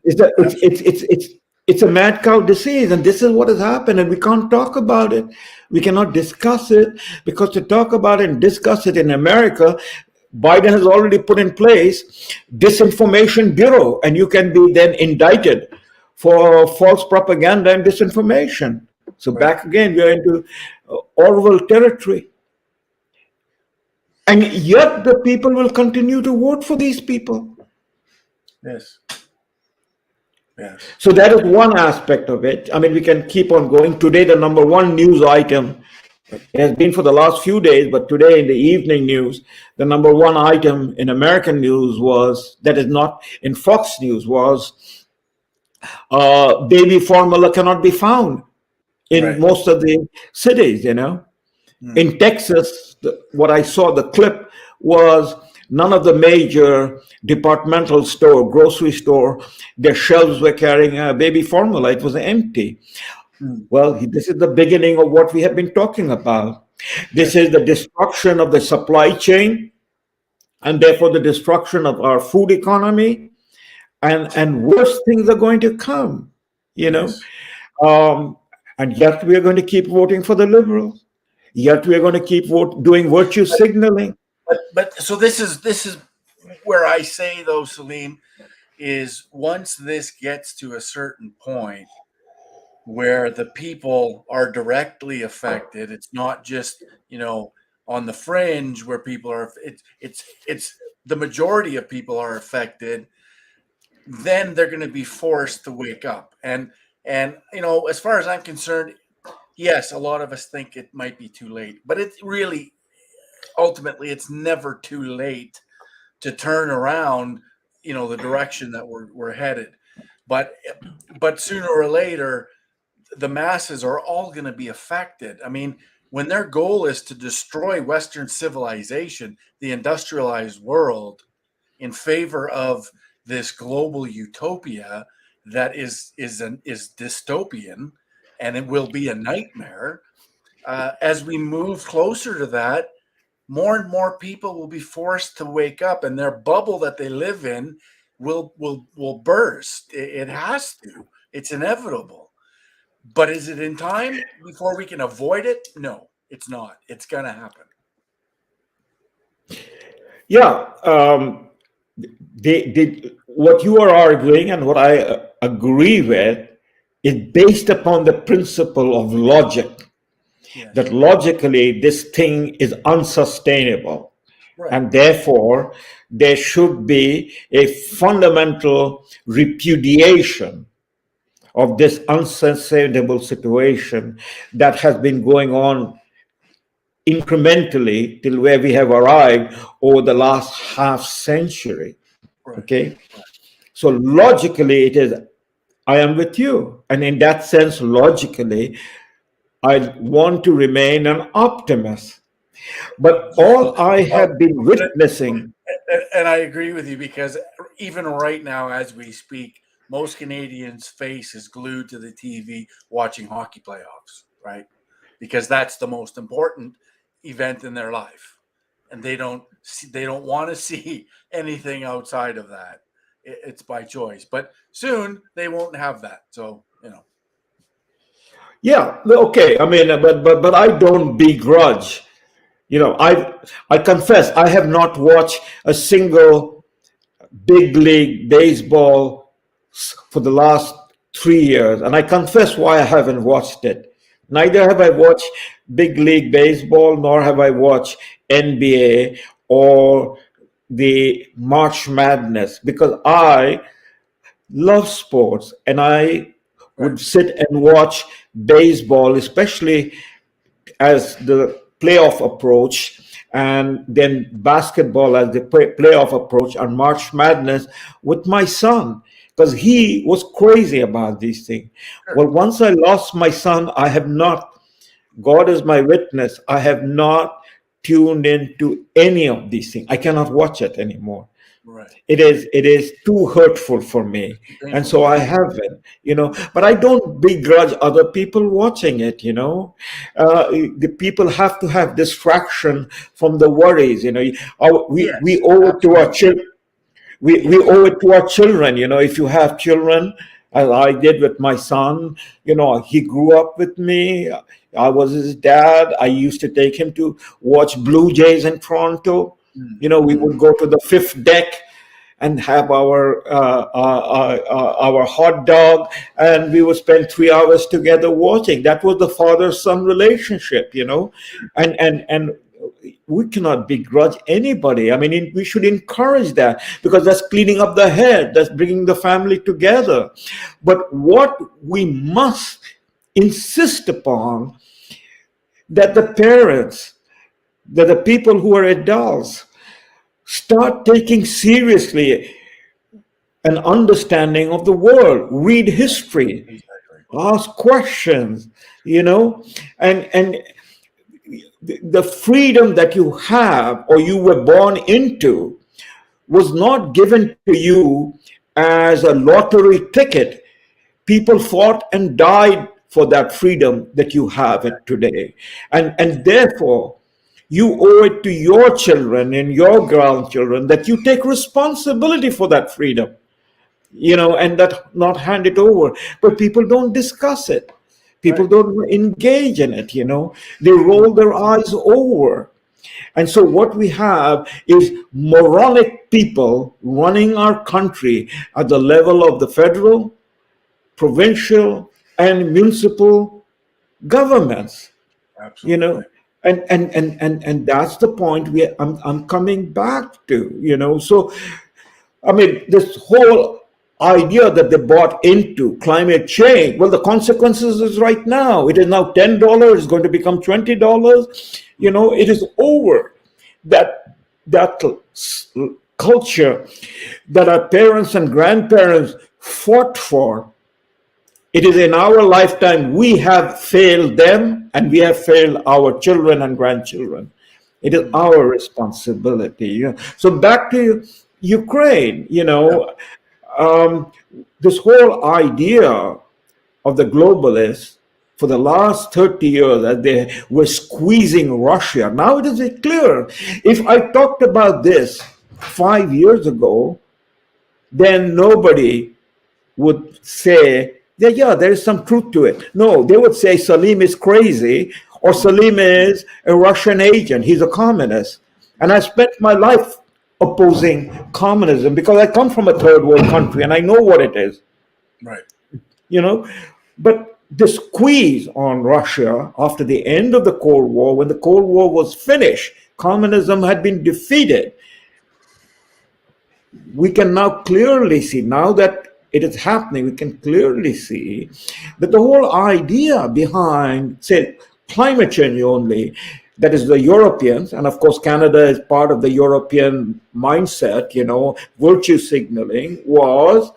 It's a mad cow disease, and this is what has happened, and we can't talk about it. We cannot discuss it, because to talk about it and discuss it in America, Biden has already put in place Disinformation Bureau, and you can be then indicted for false propaganda and disinformation. So back again, we are into Orwell territory. And yet the people will continue to vote for these people. Yes. Yes. So that is one aspect of it. I mean, we can keep on going. Today, the number one news item, it has been for the last few days, but today in the evening news, the number one item in American news was, that is not in Fox News, was baby formula cannot be found in most of the cities, you know. In Texas, what I saw, the clip was none of the major departmental store, grocery store, their shelves were carrying baby formula. It was empty. Well, this is the beginning of what we have been talking about. This is the destruction of the supply chain, and therefore the destruction of our food economy, and worse things are going to come, you know. And yet we are going to keep voting for the Liberals. Yet we are going to keep doing virtue signaling. But so this is where I say, though, Salim, is once this gets to a certain point where the people are directly affected, it's not just, you know, on the fringe where people are, it's the majority of people are affected, then they're going to be forced to wake up. And as far as I'm concerned, yes, a lot of us think it might be too late, but it really, ultimately, it's never too late to turn around, the direction that we're headed. But sooner or later, the masses are all going to be affected. I mean, when their goal is to destroy Western civilization, the industrialized world, in favor of this global utopia that is dystopian, and it will be a nightmare. As we move closer to that, more and more people will be forced to wake up, and their bubble that they live in will burst. It has to. It's inevitable. But is it in time before we can avoid it? No, it's not. It's going to happen. Yeah, what you are arguing and what I agree with is based upon the principle of logic. Yes. That logically this thing is unsustainable. Right. And therefore, there should be a fundamental repudiation of this unsustainable situation that has been going on incrementally till where we have arrived over the last half century. Right. Okay? So logically, it is, I am with you. And in that sense, logically, I want to remain an optimist. But all I have been witnessing. And I agree with you, because even right now, as we speak, most Canadians' face is glued to the TV watching hockey playoffs, right? Because that's the most important event in their life, and they don't want to see anything outside of that. It's by choice, but soon they won't have that. So Yeah, okay. I mean, but I don't begrudge. I confess I have not watched a single big league baseball for the last 3 years, and I confess why I haven't watched it. Neither have I watched big league baseball, nor have I watched NBA or the March Madness, because I love sports and I would sit and watch baseball, especially as the playoff approach, and then basketball as the playoff approach, and March Madness with my son, because he was crazy about these things. Well, once I lost my son, I have not, God is my witness, I have not tuned into any of these things. I cannot watch it anymore. right. It is too hurtful for me, and so I haven't, but I don't begrudge other people watching it. The people have to have distraction from the worries. We owe it to our children. We owe it to our children. If you have children, as I did with my son, he grew up with me. I was his dad. I used to take him to watch Blue Jays in Toronto. We would go to the fifth deck and have our hot dog, and we would spend 3 hours together watching. That was the father-son relationship, and we cannot begrudge anybody. I mean, we should encourage that, because that's cleaning up the head, that's bringing the family together. But what we must insist upon, that the parents, that the people who are adults, start taking seriously an understanding of the world, read history, ask questions, and the freedom that you have or you were born into was not given to you as a lottery ticket. People fought and died for that freedom that you have today. And therefore, you owe it to your children and your grandchildren that you take responsibility for that freedom, and that not hand it over. But people don't discuss it. People don't engage in it, They roll their eyes over. And so what we have is moronic people running our country at the level of the federal, provincial, and municipal governments. Absolutely. And that's the point I'm coming back to, So I mean, this whole idea that they bought into climate change, well, the consequences is right now. It is now $10, it's going to become $20. It is over. That culture that our parents and grandparents fought for, it is in our lifetime we have failed them, and we have failed our children and grandchildren. It is our responsibility. So back to Ukraine, this whole idea of the globalists for the last 30 years that they were squeezing Russia. Now it is clear. If I talked about this 5 years ago, then nobody would say that, yeah, there is some truth to it. No, they would say Salim is crazy, or Salim is a Russian agent. He's a communist. And I spent my life opposing communism because I come from a third world country and I know what it is. Right. But the squeeze on Russia after the end of the Cold War, when the Cold War was finished, communism had been defeated. We can now clearly see, now that it is happening, we can clearly see that the whole idea behind, say, climate change only, that is the Europeans, and of course Canada is part of the European mindset, virtue signaling, was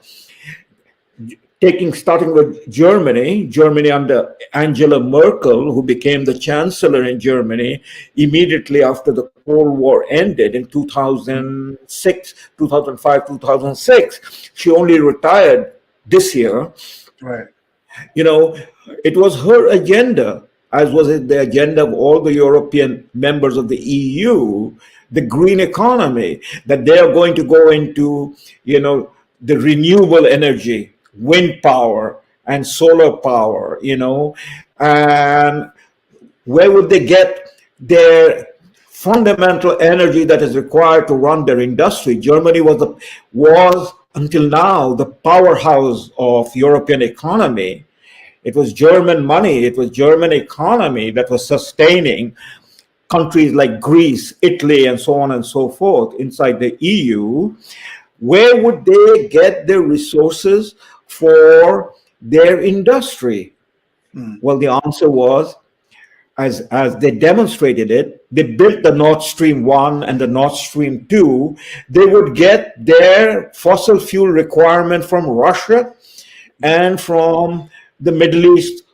starting with Germany under Angela Merkel, who became the chancellor in Germany immediately after the Cold War ended in 2006, 2005, 2006. She only retired this year. Right. It was her agenda, as was it the agenda of all the European members of the EU, the green economy, that they are going to go into, the renewable energy, wind power and solar power, and where would they get their fundamental energy that is required to run their industry? Germany was until now the powerhouse of European economy. It was German money, it was German economy that was sustaining countries like Greece, Italy, and so on and so forth inside the EU. Where would they get their resources for their industry? Well, the answer was, as they demonstrated it, they built the Nord Stream 1 and the Nord Stream 2. They would get their fossil fuel requirement from Russia and from the Middle East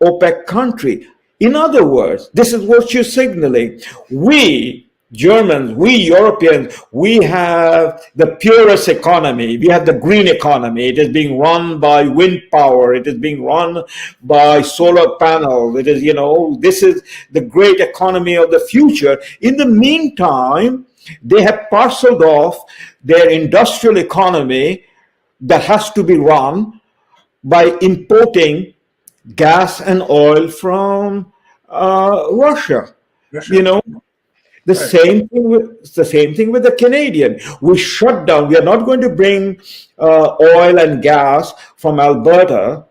OPEC country. In other words, this is virtue signaling. We Germans, we Europeans, we have the purest economy. We have the green economy. It is being run by wind power. It is being run by solar panels. It is, this is the great economy of the future. In the meantime, they have parceled off their industrial economy that has to be run by importing gas and oil from Russia. The same thing with the Canadian. We shut down. We are not going to bring oil and gas from Alberta.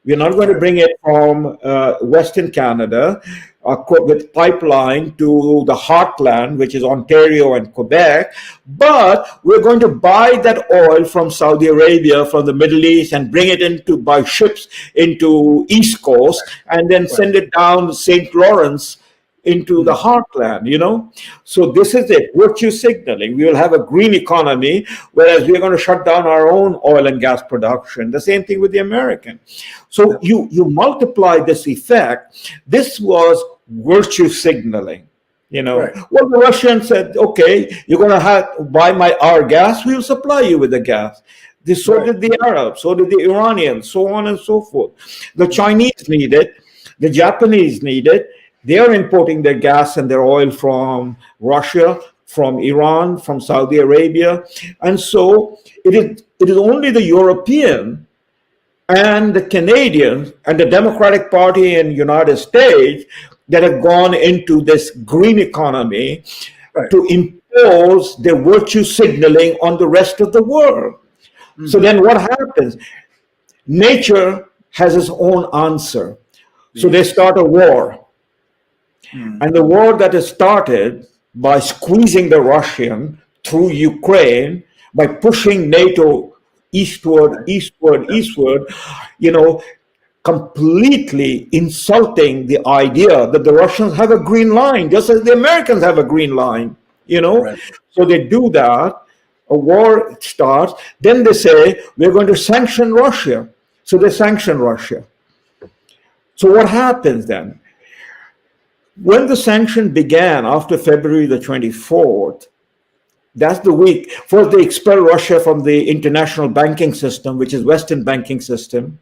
We are not going to bring it from Western Canada with pipeline to the heartland, which is Ontario and Quebec. But we're going to buy that oil from Saudi Arabia, from the Middle East, and bring it by ships into East Coast, and then send it down St. Lawrence into the heartland, So this is it, virtue signaling. We will have a green economy, whereas we're going to shut down our own oil and gas production. The same thing with the American. So you multiply this effect. This was virtue signaling. Well, the Russians said, okay, you're going to have to buy our gas, we'll supply you with the gas. So did the Arabs, so did the Iranians, so on and so forth. The Chinese need it, the Japanese need it. They are importing their gas and their oil from Russia, from Iran, from Saudi Arabia. And so it is only the European and the Canadians and the Democratic Party in the United States that have gone into this green economy to impose their virtue signaling on the rest of the world. So then what happens? Nature has its own answer. So they start a war. And the war that is started by squeezing the Russian through Ukraine, by pushing NATO eastward, you know, completely insulting the idea that the Russians have a green line, just as the Americans have a green line, you know. Right. So they do that, a war starts, then they say, we're going to sanction Russia. So they sanction Russia. So what happens then? When the sanction began after February the 24th, that's the week. First, they expel Russia from the international banking system, which is Western banking system.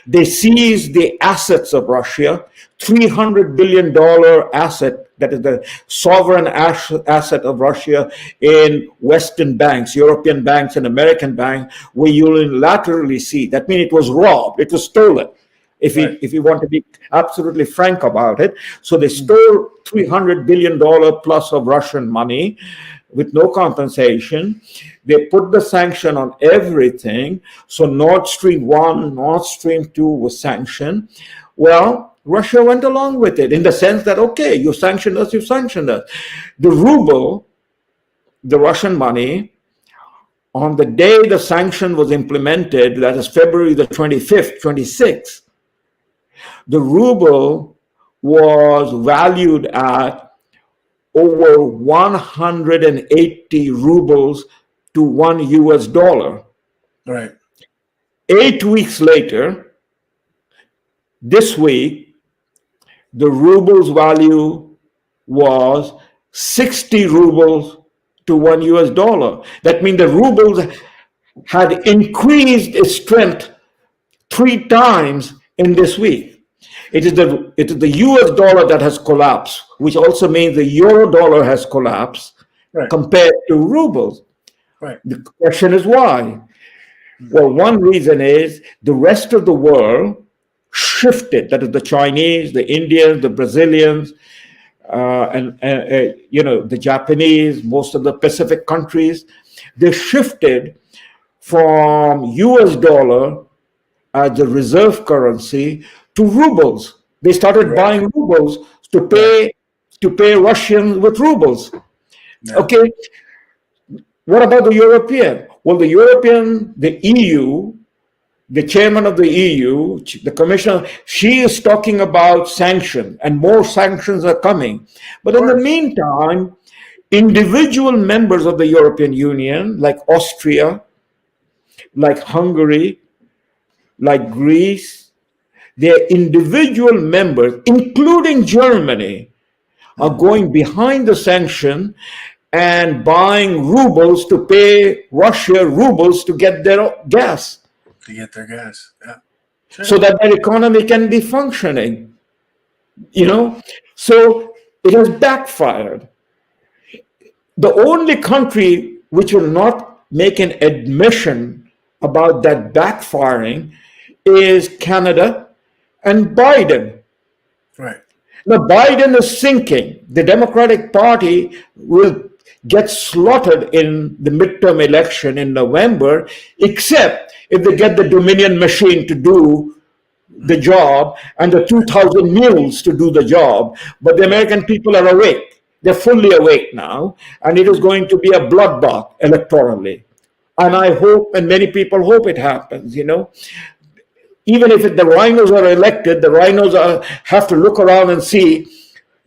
They seize the assets of Russia, $300 billion asset, that is the sovereign asset of Russia in Western banks, European banks and American banks, where you unilaterally see. That means it was robbed, it was stolen. If you want to be absolutely frank about it. So they stole $300 billion plus of Russian money with no compensation. They put the sanction on everything. So Nord Stream 1, Nord Stream 2 was sanctioned. Well, Russia went along with it in the sense that, okay, you sanctioned us, you sanctioned us. The ruble, the Russian money, on the day the sanction was implemented, that is February the 25th, 26th, the ruble was valued at over 180 rubles to $1. Right. 8 weeks later, this week, the ruble's value was 60 rubles to $1. That means the rubles had increased its strength 3 times in this week. It is the US dollar that has collapsed, which also means the euro dollar has collapsed compared to rubles. Right. The question is why? Well, one reason is the rest of the world shifted. That is the Chinese, the Indians, the Brazilians, and the Japanese, most of the Pacific countries. They shifted from US dollar as the reserve currency to rubles. They started buying rubles to pay Russians with rubles. Yeah. Okay. What about the European? Well, the EU, the chairman of the EU, the commissioner, she is talking about sanctions, and more sanctions are coming. But in the meantime, individual members of the European Union, like Austria, like Hungary, like Greece, their individual members, including Germany, are going behind the sanction and buying rubles to pay Russia rubles to get their gas. To get their gas, yeah. Sure. So that their economy can be functioning. So it has backfired. The only country which will not make an admission about that backfiring is Canada and Biden. Right. Now, Biden is sinking. The Democratic Party will get slaughtered in the midterm election in November, except if they get the Dominion machine to do the job and the 2,000 mules to do the job. But the American people are awake. They're fully awake now, and it is going to be a bloodbath electorally. And I hope, and many people hope it happens, Even if the rhinos are elected, the rhinos have to look around and see,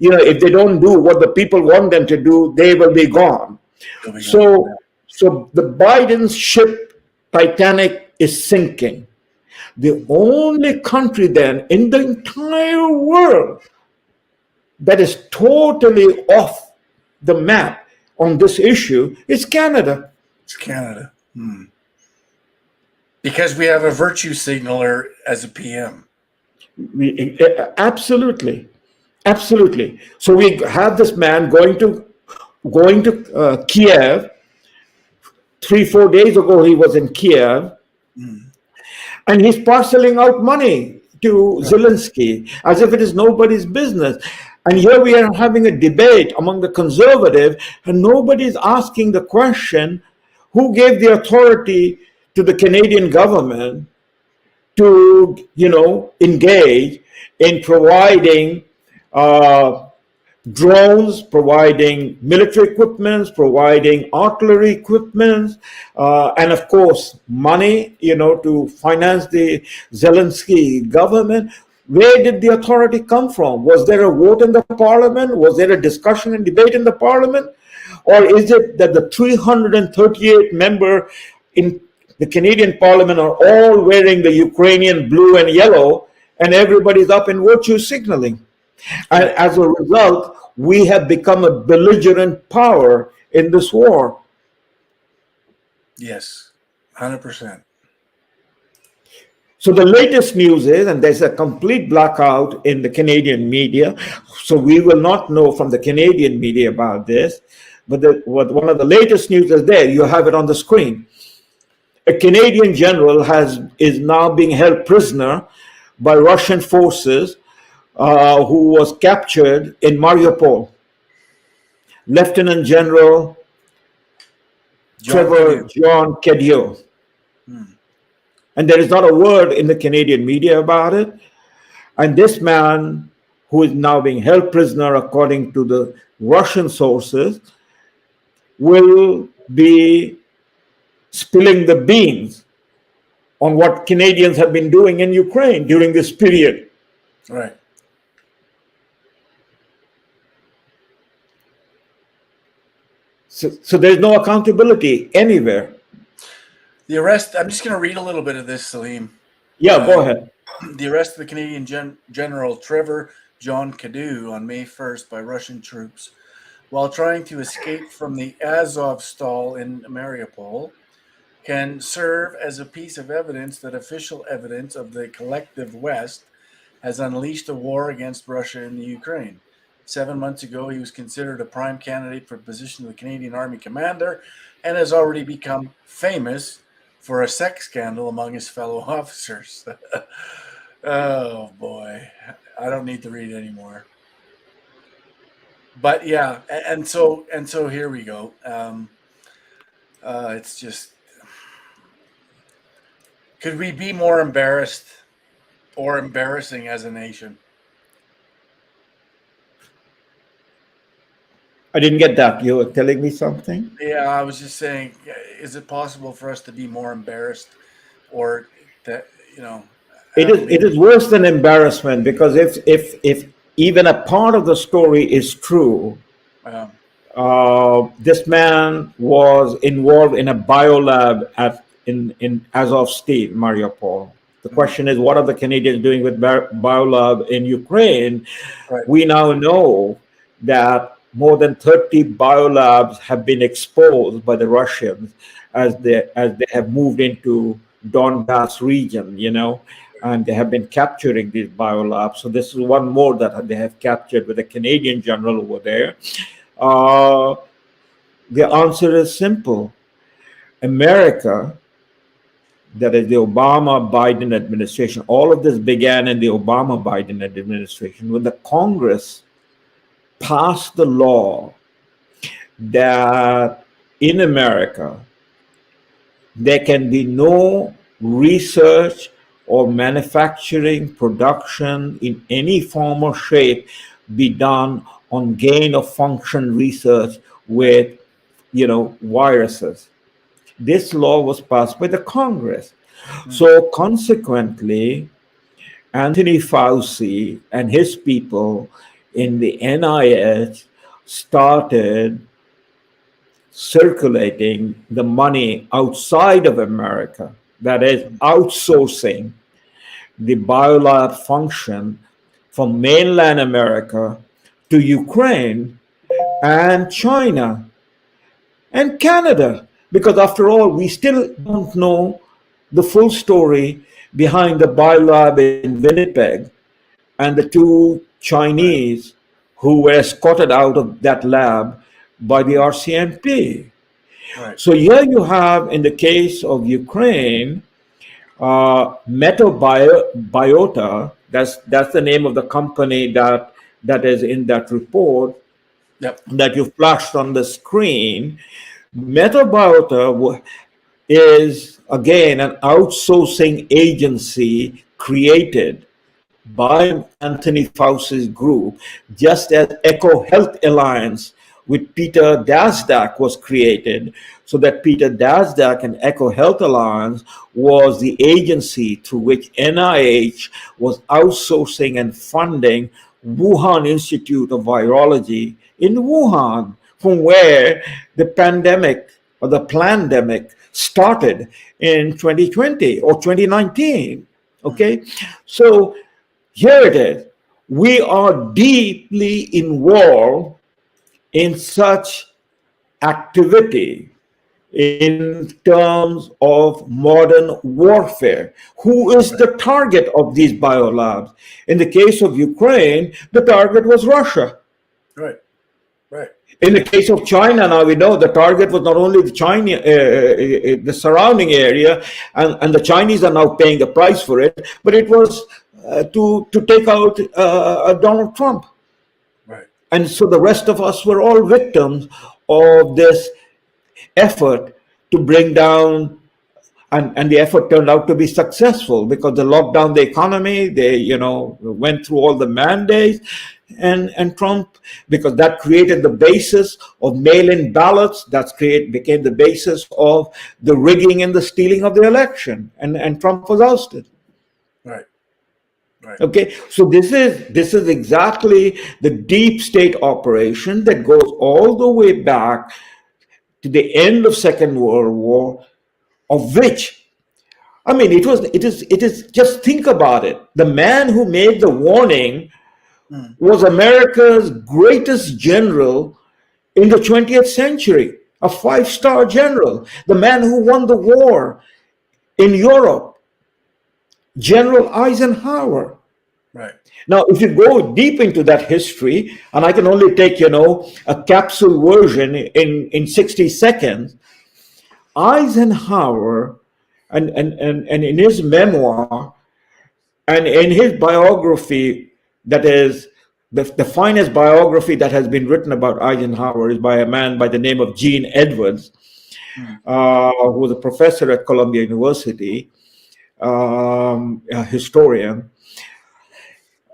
if they don't do what the people want them to do, they will be gone. So the Biden ship, Titanic, is sinking. The only country then in the entire world that is totally off the map on this issue is Canada. It's Canada. Because we have a virtue signaler as a PM. Absolutely. So we have this man going to Kiev. 3-4 days ago, he was in Kiev, and he's parceling out money to Zelensky as if it is nobody's business. And here we are having a debate among the conservative, and nobody's asking the question: who gave the authority to the Canadian government to, engage in providing drones, providing military equipment, providing artillery equipment, and of course, money, to finance the Zelensky government. Where did the authority come from? Was there a vote in the parliament? Was there a discussion and debate in the parliament? Or is it that the 338 member in the Canadian parliament are all wearing the Ukrainian blue and yellow, and everybody's up in virtue signaling? And as a result, we have become a belligerent power in this war. Yes, 100%. So the latest news is, and there's a complete blackout in the Canadian media, so we will not know from the Canadian media about this, but one of the latest news is there. You have it on the screen. A Canadian general is now being held prisoner by Russian forces who was captured in Mariupol. Lieutenant General Trevor John Kedio. And there is not a word in the Canadian media about it. And this man, who is now being held prisoner according to the Russian sources, will be spilling the beans on what Canadians have been doing in Ukraine during this period. Right. So there's no accountability anywhere. The arrest, I'm just going to read a little bit of this, Salim. Yeah, go ahead. The arrest of the Canadian General Trevor John Kedio on May 1st by Russian troops while trying to escape from the Azov stall in Mariupol can serve as a piece of evidence that official evidence of the collective West has unleashed a war against Russia in the Ukraine. 7 months ago, he was considered a prime candidate for the position of the Canadian Army commander and has already become famous for a sex scandal among his fellow officers. Oh boy, I don't need to read anymore. But yeah, and so here we go. It's just, could we be more embarrassed or embarrassing as a nation? I didn't get that. You were telling me something? Yeah, I was just saying, is it possible for us to be more embarrassed, or that, It is worse than embarrassment, because if even a part of the story is true, this man was involved in a biolab in Azovstal, Mariupol. The question is, what are the Canadians doing with biolab in Ukraine? Right. We now know that more than 30 biolabs have been exposed by the Russians as they have moved into Donbass region, and they have been capturing these biolabs. So this is one more that they have captured with a Canadian general over there. The answer is simple. America, that is the Obama-Biden administration, all of this began in the Obama-Biden administration when the Congress passed the law that in America there can be no research or manufacturing, production in any form or shape be done on gain of function research with, viruses. This law was passed by the Congress. So consequently, Anthony Fauci and his people in the NIH started circulating the money outside of America, that is, outsourcing the biolab function from mainland America to Ukraine and China and Canada, because after all, we still don't know the full story behind the biolab in Winnipeg and the two Chinese who were escorted out of that lab by the RCMP. Right. So here you have, in the case of Ukraine, Metabiota, that's the name of the company that is in that report. Yep. That you flashed on the screen. Metabiota is, again, an outsourcing agency created by Anthony Fauci's group, just as Eco Health Alliance with Peter Daszak was created, so that Peter Daszak and Eco Health Alliance was the agency through which NIH was outsourcing and funding Wuhan Institute of Virology in Wuhan, from where the pandemic or the plandemic started in 2020 or 2019. Okay, so here it is. We are deeply involved in such activity in terms of modern warfare. Who is the target of these biolabs? In the case of Ukraine, the target was Russia. Right. Right. In the case of China, now we know the target was not only the China, the surrounding area, and the Chinese are now paying the price for it, but it was to take out Donald Trump. Right. And so the rest of us were all victims of this effort to bring down, and the effort turned out to be successful because they locked down the economy. They, went through all the mandates, and Trump, because that created the basis of mail-in ballots, became the basis of the rigging and the stealing of the election, and Trump was ousted. Right. Right. Okay, so this is exactly the deep state operation that goes all the way back to the end of Second World War, of which, I mean, it is just think about it. The man who made the warning was America's greatest general in the 20th century, a 5-star general, the man who won the war in Europe, General Eisenhower. Right. Now, if you go deep into that history, and I can only take, a capsule version in 60 seconds, Eisenhower, and in his memoir, and in his biography, that is the finest biography that has been written about Eisenhower is by a man by the name of Gene Edwards, who was a professor at Columbia University, a historian.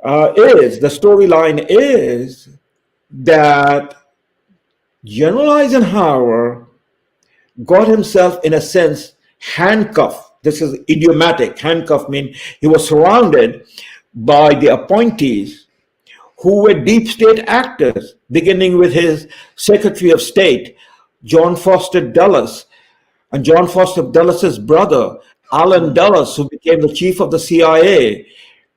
The storyline is that General Eisenhower got himself, in a sense, handcuffed. This is idiomatic. Handcuffed means he was surrounded by the appointees who were deep state actors, beginning with his Secretary of State, John Foster Dulles, and John Foster Dulles' brother, Allen Dulles, who became the chief of the CIA,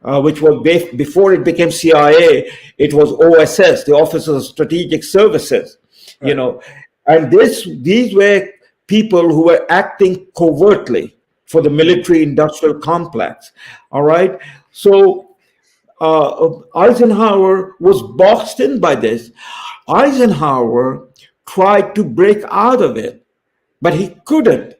which was before it became CIA, it was OSS, the Office of Strategic Services, Right. And these were people who were acting covertly for the military-industrial complex. All right, so Eisenhower was boxed in by this. Eisenhower tried to break out of it, but he couldn't.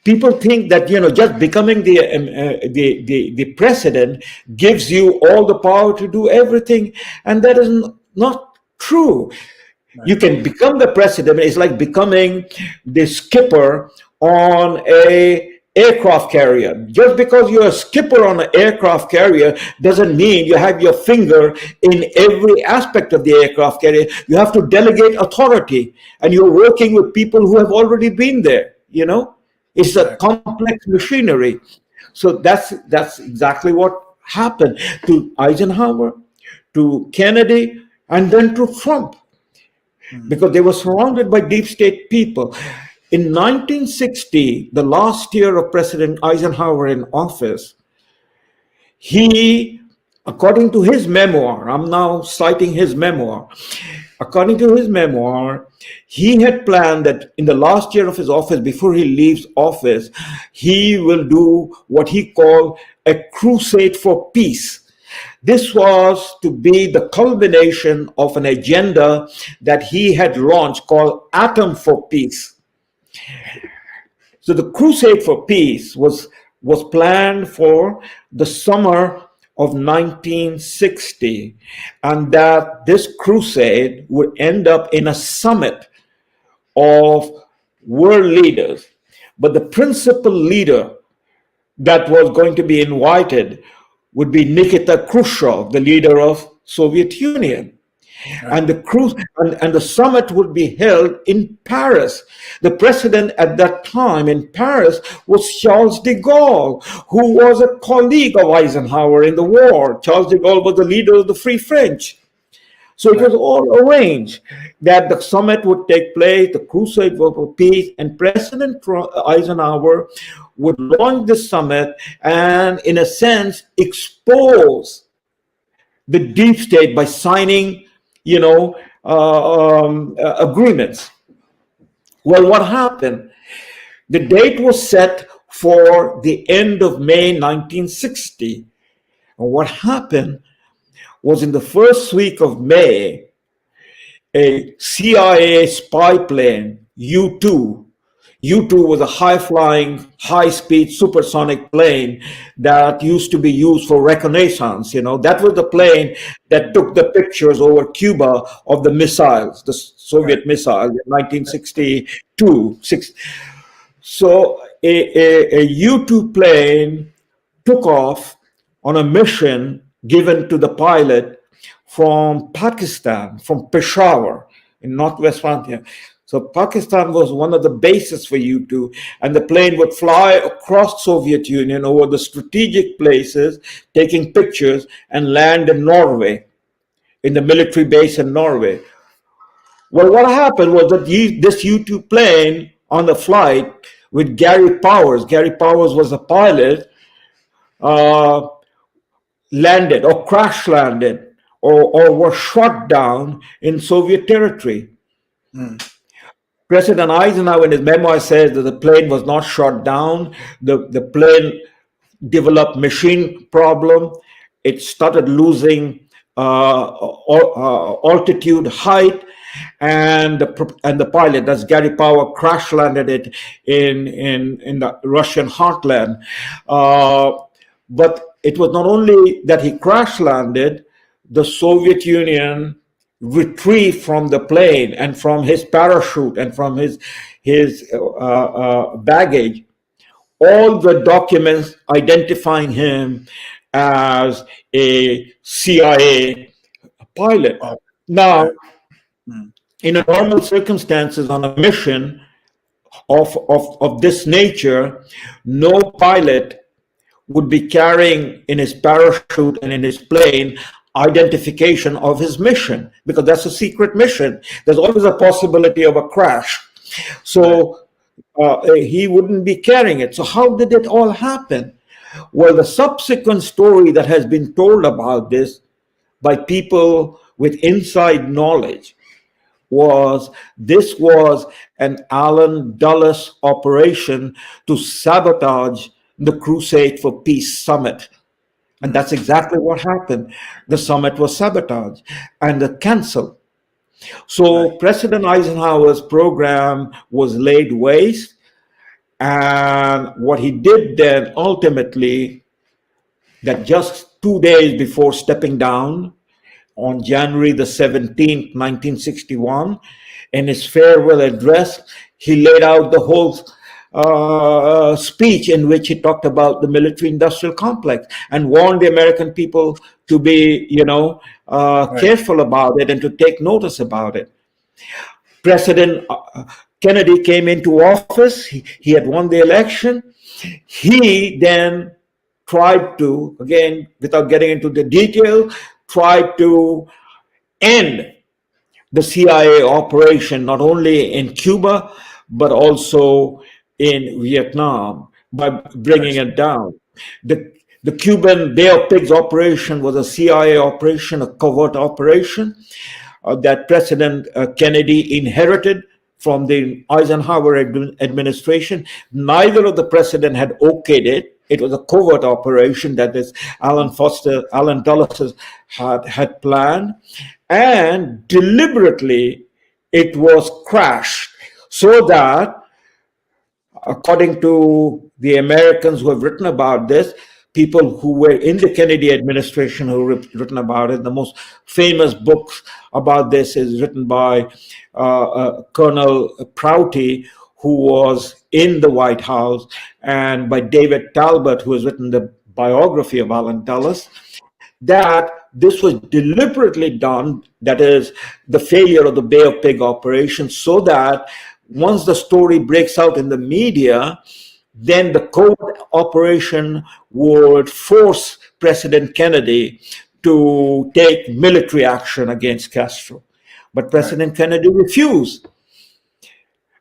People think that just becoming the president gives you all the power to do everything, and that is not true. Right. You can become the president. It's like becoming the skipper on a aircraft carrier. Just because you're a skipper on an aircraft carrier doesn't mean you have your finger in every aspect of the aircraft carrier. You have to delegate authority, and you're working with people who have already been there. It's a complex machinery. So that's exactly what happened to Eisenhower, to Kennedy, and then to Trump, because they were surrounded by deep state people. In 1960, the last year of President Eisenhower in office, he, according to his memoir, I'm now citing his memoir, according to his memoir, he had planned that in the last year of his office, before he leaves office, he will do what he called a crusade for peace. This was to be the culmination of an agenda that he had launched called Atom for Peace. So the crusade for peace was planned for the summer of 1960, and that this crusade would end up in a summit of world leaders. But the principal leader that was going to be invited would be Nikita Khrushchev, the leader of Soviet Union. And the summit would be held in Paris. The president at that time in Paris was Charles de Gaulle, who was a colleague of Eisenhower in the war. Charles de Gaulle was the leader of the Free French. So it was all arranged that the summit would take place, the crusade for peace, and President Eisenhower would launch the summit and, in a sense, expose the deep state by signing, agreements. Well, what happened? The date was set for the end of May 1960. And what happened was, in the first week of May, a CIA spy plane, U-2. U-2 was a high-flying, high-speed supersonic plane that used to be used for reconnaissance. That was the plane that took the pictures over Cuba of the missiles, the Soviet missiles in 1962. So a U-2 plane took off on a mission given to the pilot from Pakistan, from Peshawar in northwest Frontier. So Pakistan was one of the bases for U-2, and the plane would fly across Soviet Union over the strategic places, taking pictures, and land in Norway, in the military base in Norway. Well, what happened was that this U-2 plane on the flight with Gary Powers was a pilot, landed or crash landed or were shot down in Soviet territory. President Eisenhower in his memoir says that the plane was not shot down. The plane developed machine problem. It started losing altitude, height, and the pilot, that's Gary Powers, crash landed it in the Russian heartland. But it was not only that he crash landed, the Soviet Union retrieved from the plane and from his parachute and from his baggage all the documents identifying him as a CIA pilot. Now, in a normal circumstances on a mission of this nature, no pilot would be carrying in his parachute and in his plane identification of his mission, because that's a secret mission. There's always a possibility of a crash. So he wouldn't be carrying it. So how did it all happen? Well, the subsequent story that has been told about this by people with inside knowledge was an Allen Dulles operation to sabotage the Crusade for Peace summit. And that's exactly what happened. The summit was sabotaged and canceled. So President Eisenhower's program was laid waste. And what he did then ultimately, that just 2 days before stepping down on January the 17th, 1961, in his farewell address, he laid out the whole speech in which he talked about the military-industrial complex and warned the American people to be, careful about it and to take notice about it. President Kennedy came into office. He had won the election. He then tried to, again, without getting into the detail, tried to end the CIA operation, not only in Cuba, but also in Vietnam, by bringing it down. The Cuban Bay of Pigs operation was a CIA operation, a covert operation that President Kennedy inherited from the Eisenhower administration. Neither of the president had okayed it. It was a covert operation that is Allen Dulles had planned, and deliberately it was crashed so that, according to the Americans who have written about this, people who were in the Kennedy administration who have written about it, the most famous books about this is written by Colonel Prouty, who was in the White House, and by David Talbot, who has written the biography of Allen Dulles, that this was deliberately done, that is, the failure of the Bay of Pig operation, so that once the story breaks out in the media, then the covert operation would force President Kennedy to take military action against Castro. But President Kennedy refused.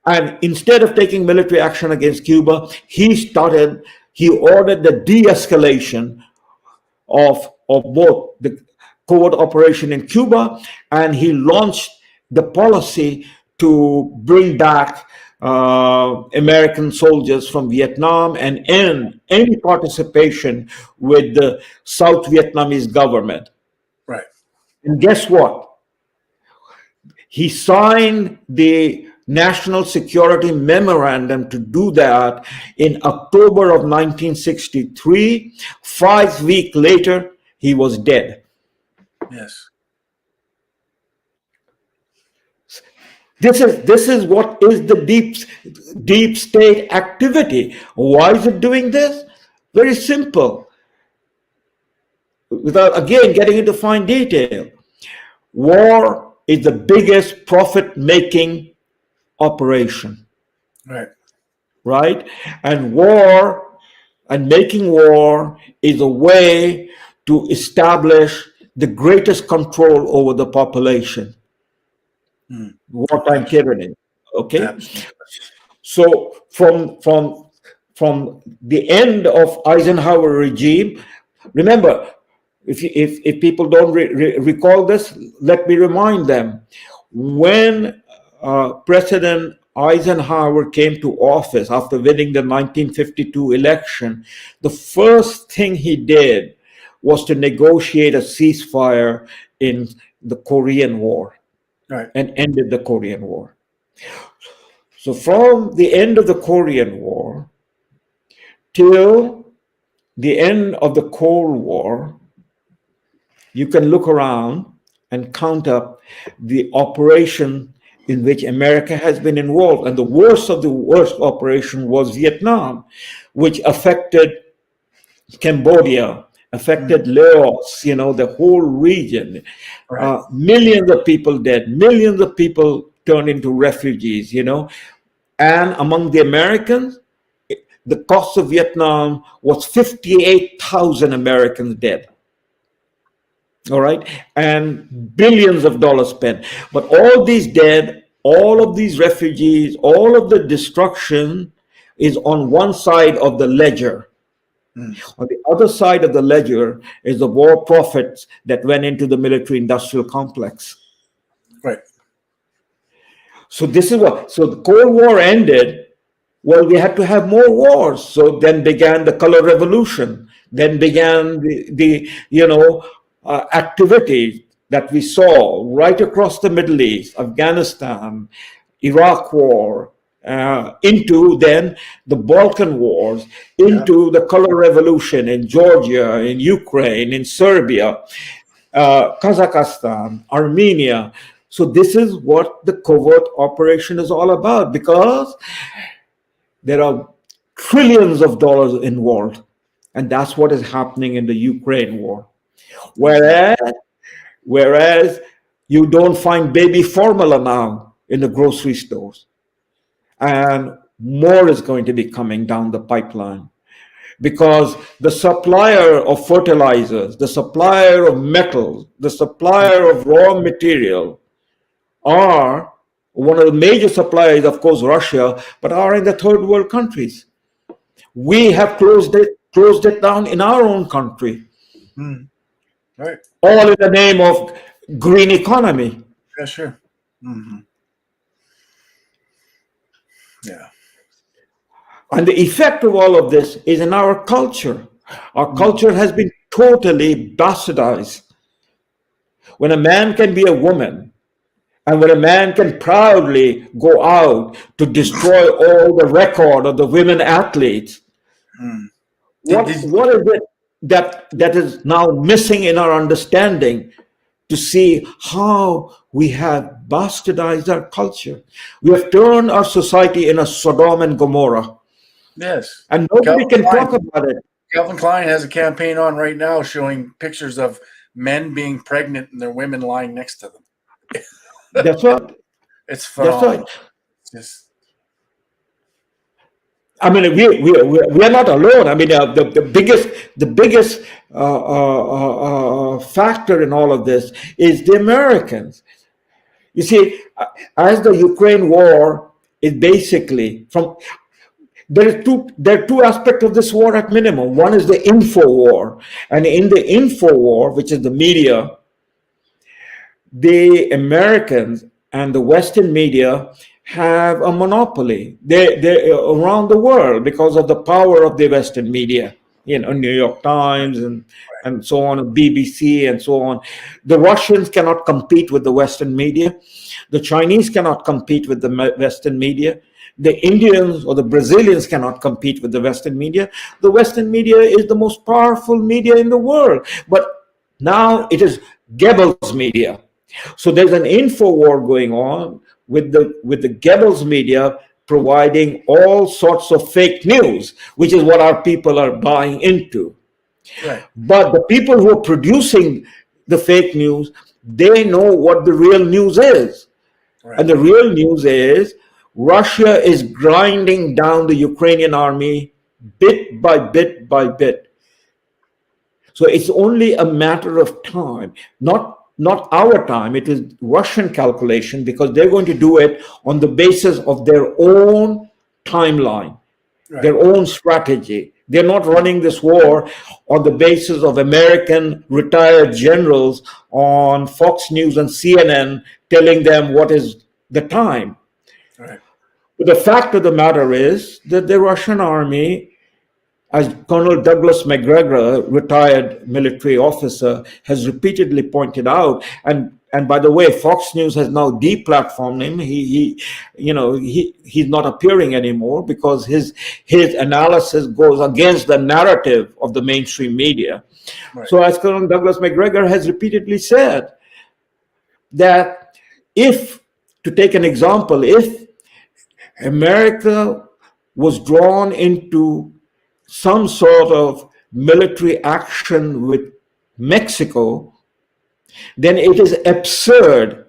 And instead of taking military action against Cuba, he ordered the de-escalation of both the covert operation in Cuba, and he launched the policy to bring back American soldiers from Vietnam and end any participation with the South Vietnamese government. Right. And guess what? He signed the National Security Memorandum to do that in October of 1963. 5 weeks later, he was dead. Yes. This is what is the deep state activity. Why is it doing this? Very simple. Without again getting into fine detail, war is the biggest profit-making operation. Right? And war and making war is a way to establish the greatest control over the population. Wartime tyranny. Okay. Absolutely. So from the end of Eisenhower regime, remember, if people don't recall this, let me remind them. When President Eisenhower came to office after winning the 1952 election, the first thing he did was to negotiate a ceasefire in the Korean War. Right. And ended the Korean War. So from the end of the Korean War till the end of the Cold War, you can look around and count up the operation in which America has been involved. And the worst of the worst operation was Vietnam, which affected Cambodia, affected Laos, the whole region. Right. Millions of people dead, millions of people turned into refugees, And among the Americans, the cost of Vietnam was 58,000 Americans dead. All right. And billions of dollars spent. But all these dead, all of these refugees, all of the destruction is on one side of the ledger. On the other side of the ledger is the war profits that went into the military-industrial complex. Right. So this is what. So the Cold War ended. Well, we had to have more wars. So then began the Color Revolution. Then began the activity that we saw right across the Middle East, Afghanistan, Iraq War. Into then the Balkan Wars, into the Color Revolution in Georgia, in Ukraine, in Serbia, Kazakhstan, Armenia. So this is what the covert operation is all about, because there are trillions of dollars involved, and that's what is happening in the Ukraine war. Whereas you don't find baby formula now in the grocery stores. And more is going to be coming down the pipeline, because the supplier of fertilizers, the supplier of metals, the supplier of raw material are one of the major suppliers, of course, Russia, but are in the third world countries. We have closed it down in our own country. Right. All in the name of green economy. Yeah, sure. Yeah. And the effect of all of this is in our culture. Our culture has been totally bastardized. When a man can be a woman, and when a man can proudly go out to destroy all the record of the women athletes, what is it that is now missing in our understanding to see how we have bastardized our culture? We have turned our society in a Sodom and Gomorrah. Yes. And nobody can talk about it. Calvin Klein has a campaign on right now showing pictures of men being pregnant and their women lying next to them. That's right. It's That's right. phenomenal. It's just, I mean, we are not alone. I mean, the biggest factor in all of this is the Americans. You see, as the Ukraine war is basically from there are two aspects of this war at minimum. One is the info war, and in the info war, which is the media, the Americans and the Western media have a monopoly. They around the world because of the power of the Western media. You know, New York Times and so on, BBC and so on. The Russians cannot compete with the Western media. The Chinese cannot compete with the Western media. The Indians or the Brazilians cannot compete with the Western media. The Western media is the most powerful media in the world. But now it is Goebbels media. So there's an info war going on with the Goebbels media providing all sorts of fake news, which is what our people are buying into. right. But the people who are producing the fake news, they know what the real news is. Right. And the real news is Russia is grinding down the Ukrainian army bit by bit by bit. So it's only a matter of time, not our time. It is Russian calculation because they're going to do it on the basis of their own timeline, Right. their own strategy. They're not running this war on the basis of American retired generals on Fox News and CNN telling them what is the time. Right. But the fact of the matter is that the Russian army, as Colonel Douglas MacGregor, retired military officer, has repeatedly pointed out, and by the way, Fox News has now deplatformed him. He's not appearing anymore because his analysis goes against the narrative of the mainstream media. Right. So, as Colonel Douglas MacGregor has repeatedly said, that to take an example, if America was drawn into some sort of military action with Mexico, then it is absurd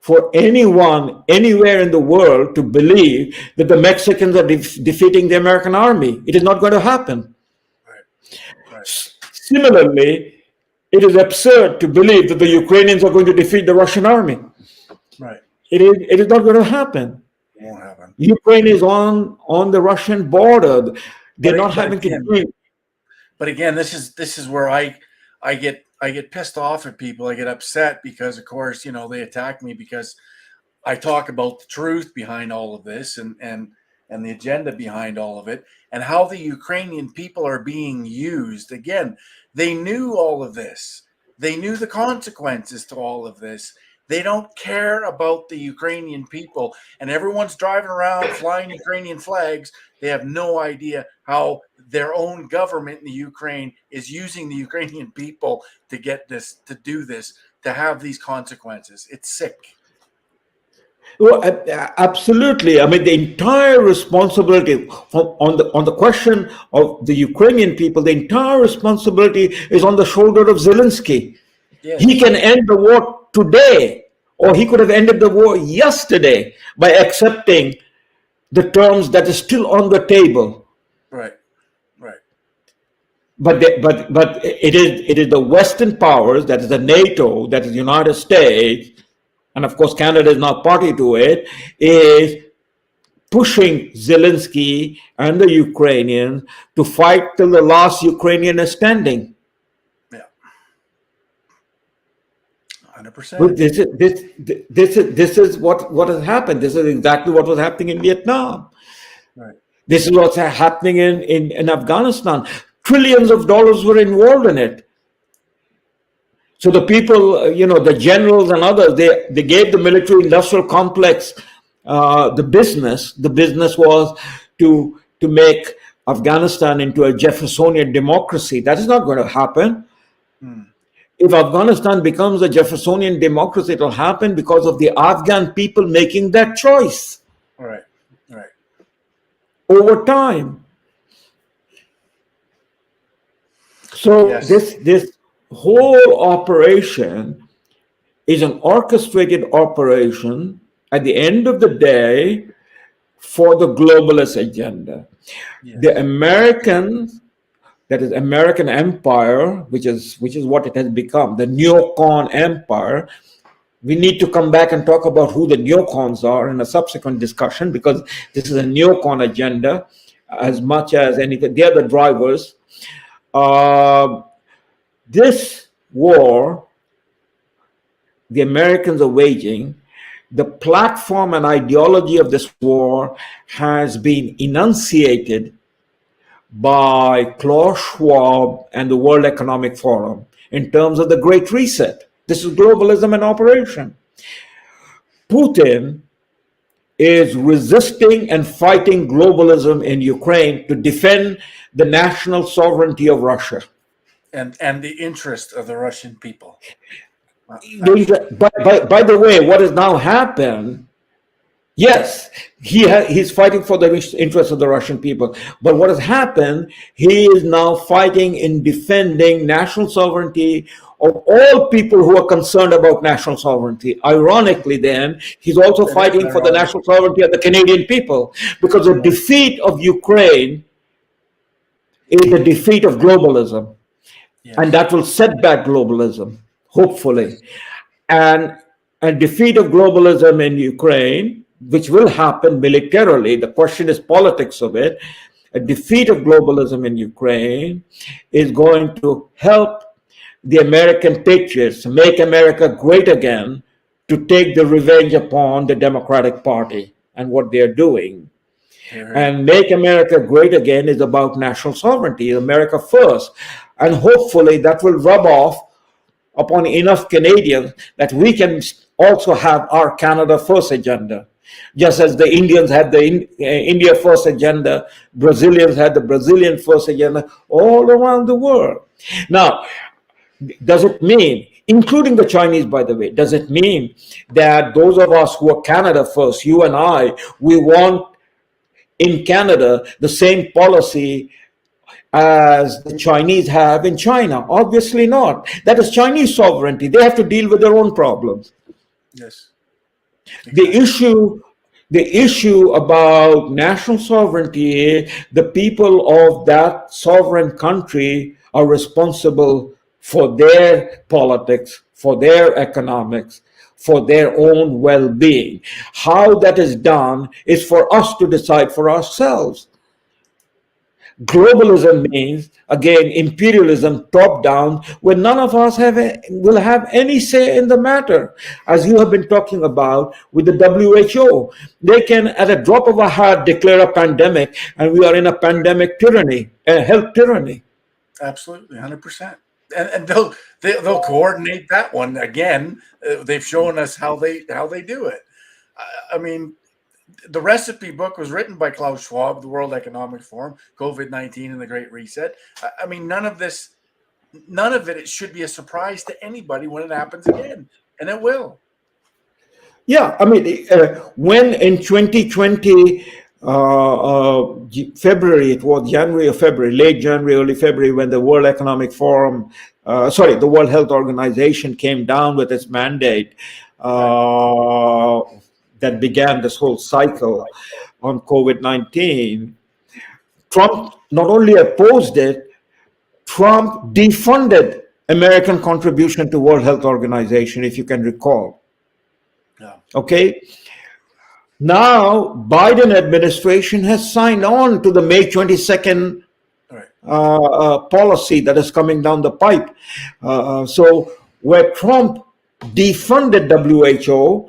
for anyone anywhere in the world to believe that the Mexicans are defeating the American army. It is not going to happen. Right. Similarly, it is absurd to believe that the Ukrainians are going to defeat the Russian army. Right. It is not going to happen. It won't happen. Ukraine is on the Russian border. They're not having to do it. But again, this is where I get pissed off at people. I get upset because, of course, they attack me because I talk about the truth behind all of this and the agenda behind all of it and how the Ukrainian people are being used. Again, they knew all of this. They knew the consequences to all of this. They don't care about the Ukrainian people, and everyone's driving around flying Ukrainian flags. They have no idea how their own government in the Ukraine is using the Ukrainian people to get this, to do this, to have these consequences. It's sick. Well, absolutely. I mean, the entire responsibility on the question of the Ukrainian people, the entire responsibility is on the shoulder of Zelensky. Yes. He can end the war today, or he could have ended the war yesterday by accepting the terms that is still on the table. Right. Right. But it is the Western powers, that is the NATO, that is the United States, and of course Canada is not party to it, is pushing Zelensky and the Ukrainians to fight till the last Ukrainian is standing. 100%. But this is what has happened. This is exactly what was happening in Vietnam. Right. This is what's happening in Afghanistan. Trillions of dollars were involved in it. So the people, the generals and others, they gave the military industrial complex the business. The business was to make Afghanistan into a Jeffersonian democracy. That is not going to happen. If Afghanistan becomes a Jeffersonian democracy, it will happen because of the Afghan people making that choice. Right. Right. Over time. So Yes. this whole operation is an orchestrated operation at the end of the day for the globalist agenda. The Yes. Americans, that is American empire, which is what it has become, the neocon empire. We need to come back and talk about who the neocons are in a subsequent discussion, because this is a neocon agenda as much as anything. They are the drivers. Uh, this war the Americans are waging, the platform and ideology of this war has been enunciated by Klaus Schwab and the World Economic Forum in terms of the Great Reset. This is globalism in operation. Putin is resisting and fighting globalism in Ukraine to defend the national sovereignty of Russia. And the interest of the Russian people. By the way, what has now happened, yes, he's fighting for the interests of the Russian people. But what has happened, he is now fighting in defending national sovereignty of all people who are concerned about national sovereignty. Ironically, then, he's also fighting for the national sovereignty of the Canadian people, because the defeat of Ukraine is the defeat of globalism. Yes. And that will set back globalism, hopefully. And a defeat of globalism in Ukraine, which will happen militarily, the question is politics of it. A defeat of globalism in Ukraine is going to help the American patriots make America great again, to take the revenge upon the Democratic Party and what they're doing. And make America great again is about national sovereignty, America first. And hopefully that will rub off upon enough Canadians that we can also have our Canada first agenda. Just as the Indians had the India first agenda, Brazilians had the Brazilian first agenda, all around the world. Now, does it mean, including the Chinese, by the way, does it mean that those of us who are Canada first, you and I, we want in Canada the same policy as the Chinese have in China? Obviously not. That is Chinese sovereignty. They have to deal with their own problems. Yes. Exactly. The issue about national sovereignty, the people of that sovereign country are responsible for their politics, for their economics, for their own well-being. How that is done is for us to decide for ourselves. Globalism means, again, imperialism top down, where none of us will have any say in the matter. As you have been talking about with the WHO, they can, at a drop of a hat, declare a pandemic, and we are in a pandemic tyranny, a health tyranny. Absolutely, 100%. And they'll coordinate that one again. They've shown us how they do it. I mean, the recipe book was written by Klaus Schwab, the World Economic Forum, COVID-19 and the Great Reset. I mean, none of it should be a surprise to anybody when it happens again, and it will. Yeah, I mean, when in 2020, February, it was January or February, late January, early February, when the World Economic Forum, the World Health Organization came down with its mandate that began this whole cycle on COVID-19. Trump not only opposed it, Trump defunded American contribution to World Health Organization, if you can recall. Yeah. Okay. Now, Biden administration has signed on to the May 22nd policy that is coming down the pipe. So where Trump defunded WHO,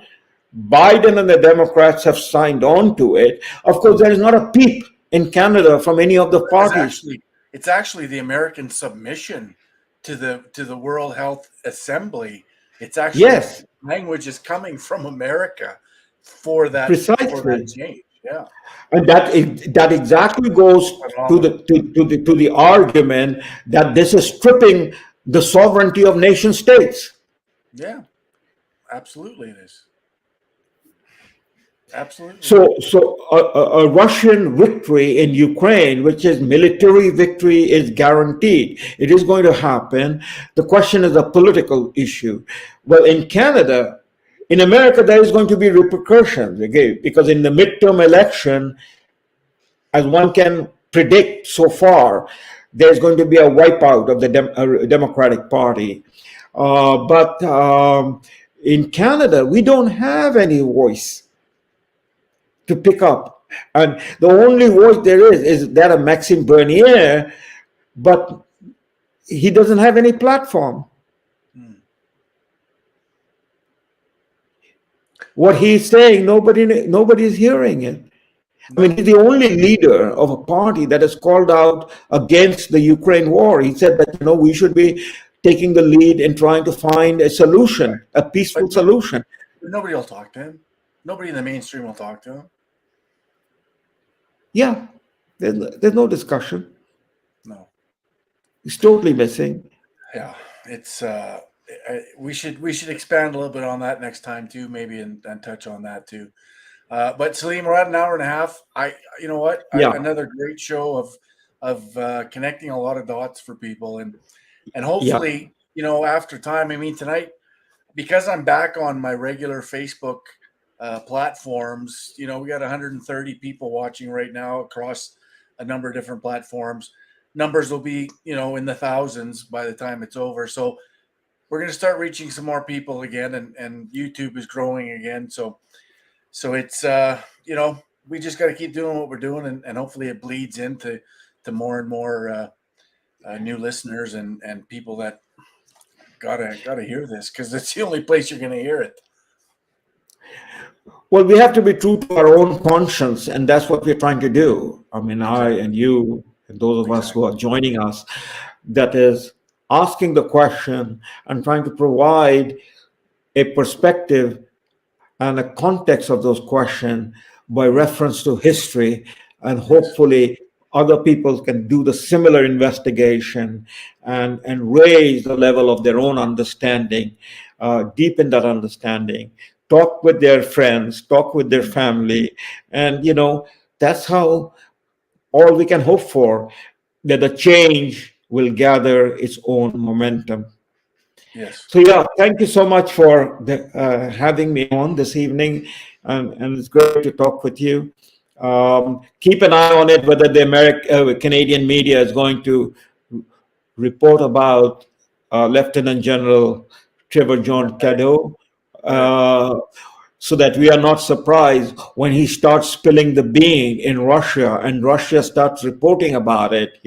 Biden and the Democrats have signed on to it. Of course, there is not a peep in Canada from any of the parties. It's actually the American submission to the World Health Assembly. It's actually, yes, language is coming from America for that, precisely, for that change. Yeah, and that exactly goes to the argument that this is stripping the sovereignty of nation states. Yeah, absolutely, it is. Absolutely. So a Russian victory in Ukraine, which is military victory, is guaranteed. It is going to happen. The question is a political issue. Well, in Canada, in America, there is going to be repercussions, okay? Because in the midterm election, as one can predict so far, there's going to be a wipeout of the Democratic Party. But in Canada, we don't have any voice to pick up. And the only voice there is that of Maxime Bernier, but he doesn't have any platform. What he's saying, nobody's hearing it. I mean, he's the only leader of a party that has called out against the Ukraine war. He said that, we should be taking the lead in trying to find a solution, a peaceful solution. Nobody will talk to him. Nobody in the mainstream will talk to him. Yeah, there's no discussion. No. He's totally missing. Yeah, it's we should expand a little bit on that next time too, maybe, and touch on that too. But Salim, we're at an hour and a half. You know what? Yeah. Another great show of connecting a lot of dots for people, and hopefully, after time. I mean, tonight, because I'm back on my regular Facebook platforms, we got 130 people watching right now across a number of different platforms. Numbers will be, in the thousands by the time it's over. So we're going to start reaching some more people again, and YouTube is growing again. So it's, we just got to keep doing what we're doing, and hopefully it bleeds into more and more new listeners and people that gotta hear this, because it's the only place you're going to hear it. Well, we have to be true to our own conscience, and that's what we're trying to do. I mean, I and you and those of us who are joining us, that is asking the question and trying to provide a perspective and a context of those questions by reference to history, and hopefully other people can do the similar investigation and raise the level of their own understanding, deepen that understanding, talk with their friends, talk with their family, and that's how all we can hope for, that the change will gather its own momentum. Yes. So thank you so much for having me on this evening, and it's great to talk with you. Keep an eye on it, whether the Canadian media is going to report about Lieutenant General Trevor John Caddo, so that we are not surprised when he starts spilling the bean in Russia and Russia starts reporting about it,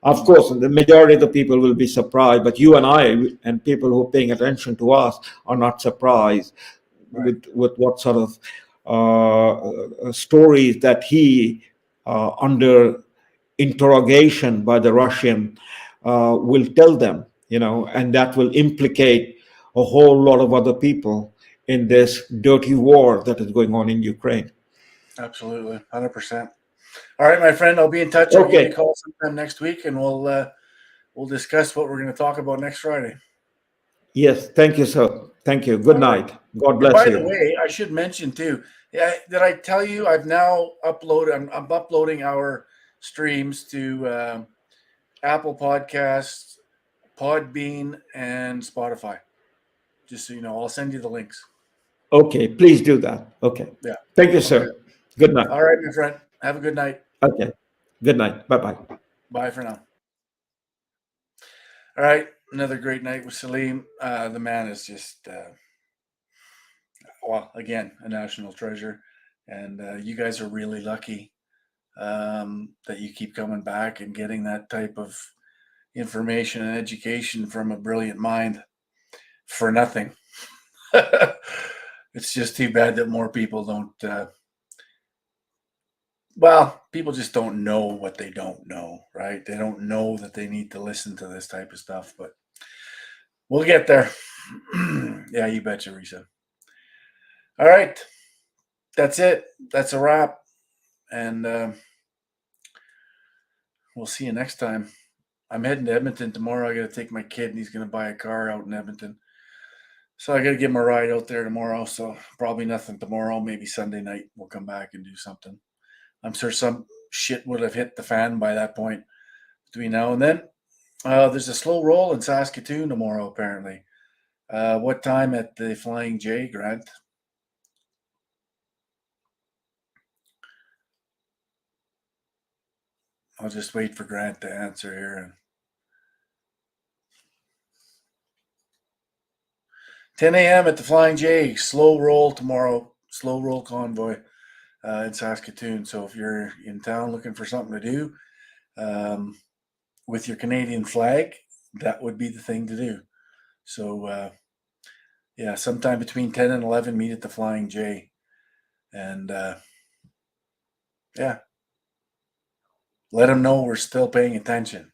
Of course, the majority of the people will be surprised, but you and I and people who are paying attention to us are not surprised with what sort of stories that he, under interrogation by the Russian, will tell them, and that will implicate a whole lot of other people in this dirty war that is going on in Ukraine. Absolutely, 100%. All right, my friend, I'll be in touch. I'll give you a call sometime next week, and we'll discuss what we're going to talk about next Friday. Yes, thank you, sir. Thank you. Good night. God bless you. By the way, I should mention too. Did I tell you I've now uploaded? I'm uploading our streams to Apple Podcasts, Podbean, and Spotify. Just so you know, I'll send you the links. Okay, please do that. Okay. Yeah. Thank you, sir. Okay. Good night. All right, my friend. Have a good night. Okay. Good night. Bye-bye. Bye for now. All right. Another great night with Salim. The man is just, again, a national treasure. And you guys are really lucky that you keep coming back and getting that type of information and education from a brilliant mind for nothing. It's just too bad that more people don't. People just don't know what they don't know, right? They don't know that they need to listen to this type of stuff, but we'll get there. Yeah, you betcha, Risa. All right. That's it. That's a wrap. And we'll see you next time. I'm heading to Edmonton tomorrow. I got to take my kid, and he's going to buy a car out in Edmonton. So I got to give him a ride out there tomorrow. So probably nothing tomorrow. Maybe Sunday night we'll come back and do something. I'm sure some shit would have hit the fan by that point between now and then. There's a slow roll in Saskatoon tomorrow, apparently. What time at the Flying J, Grant? I'll just wait for Grant to answer here. 10 a.m. at the Flying J, slow roll tomorrow, slow roll convoy in Saskatoon. So if you're in town looking for something to do with your Canadian flag, that would be the thing to do. So yeah, sometime between 10 and 11, meet at the Flying J. And yeah, let them know we're still paying attention.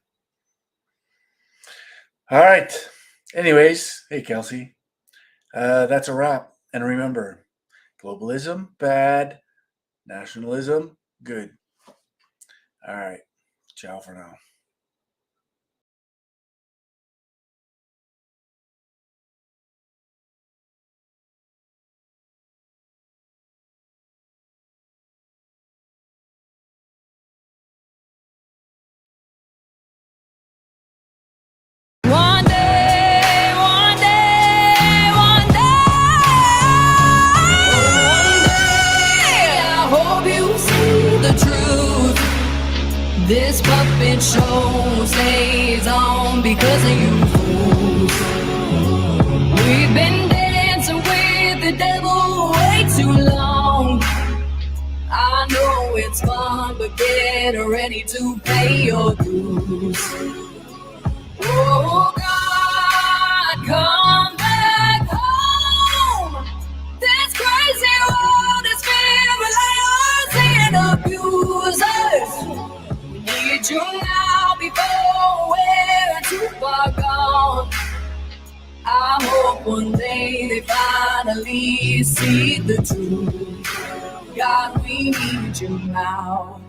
All right. Anyways, hey, Kelsey. That's a wrap. And remember, globalism, bad. Nationalism, good. All right. Ciao for now. One day, one day, one day, I hope you see the truth. This puppet show stays on because of you fools. We've been dancing with the devil way too long. I know it's fun, but get ready to pay your dues. Oh God, come back home. This crazy world is filled with liars and abusers. We need you now before we're too far gone. I hope one day they finally see the truth. God, we need you now.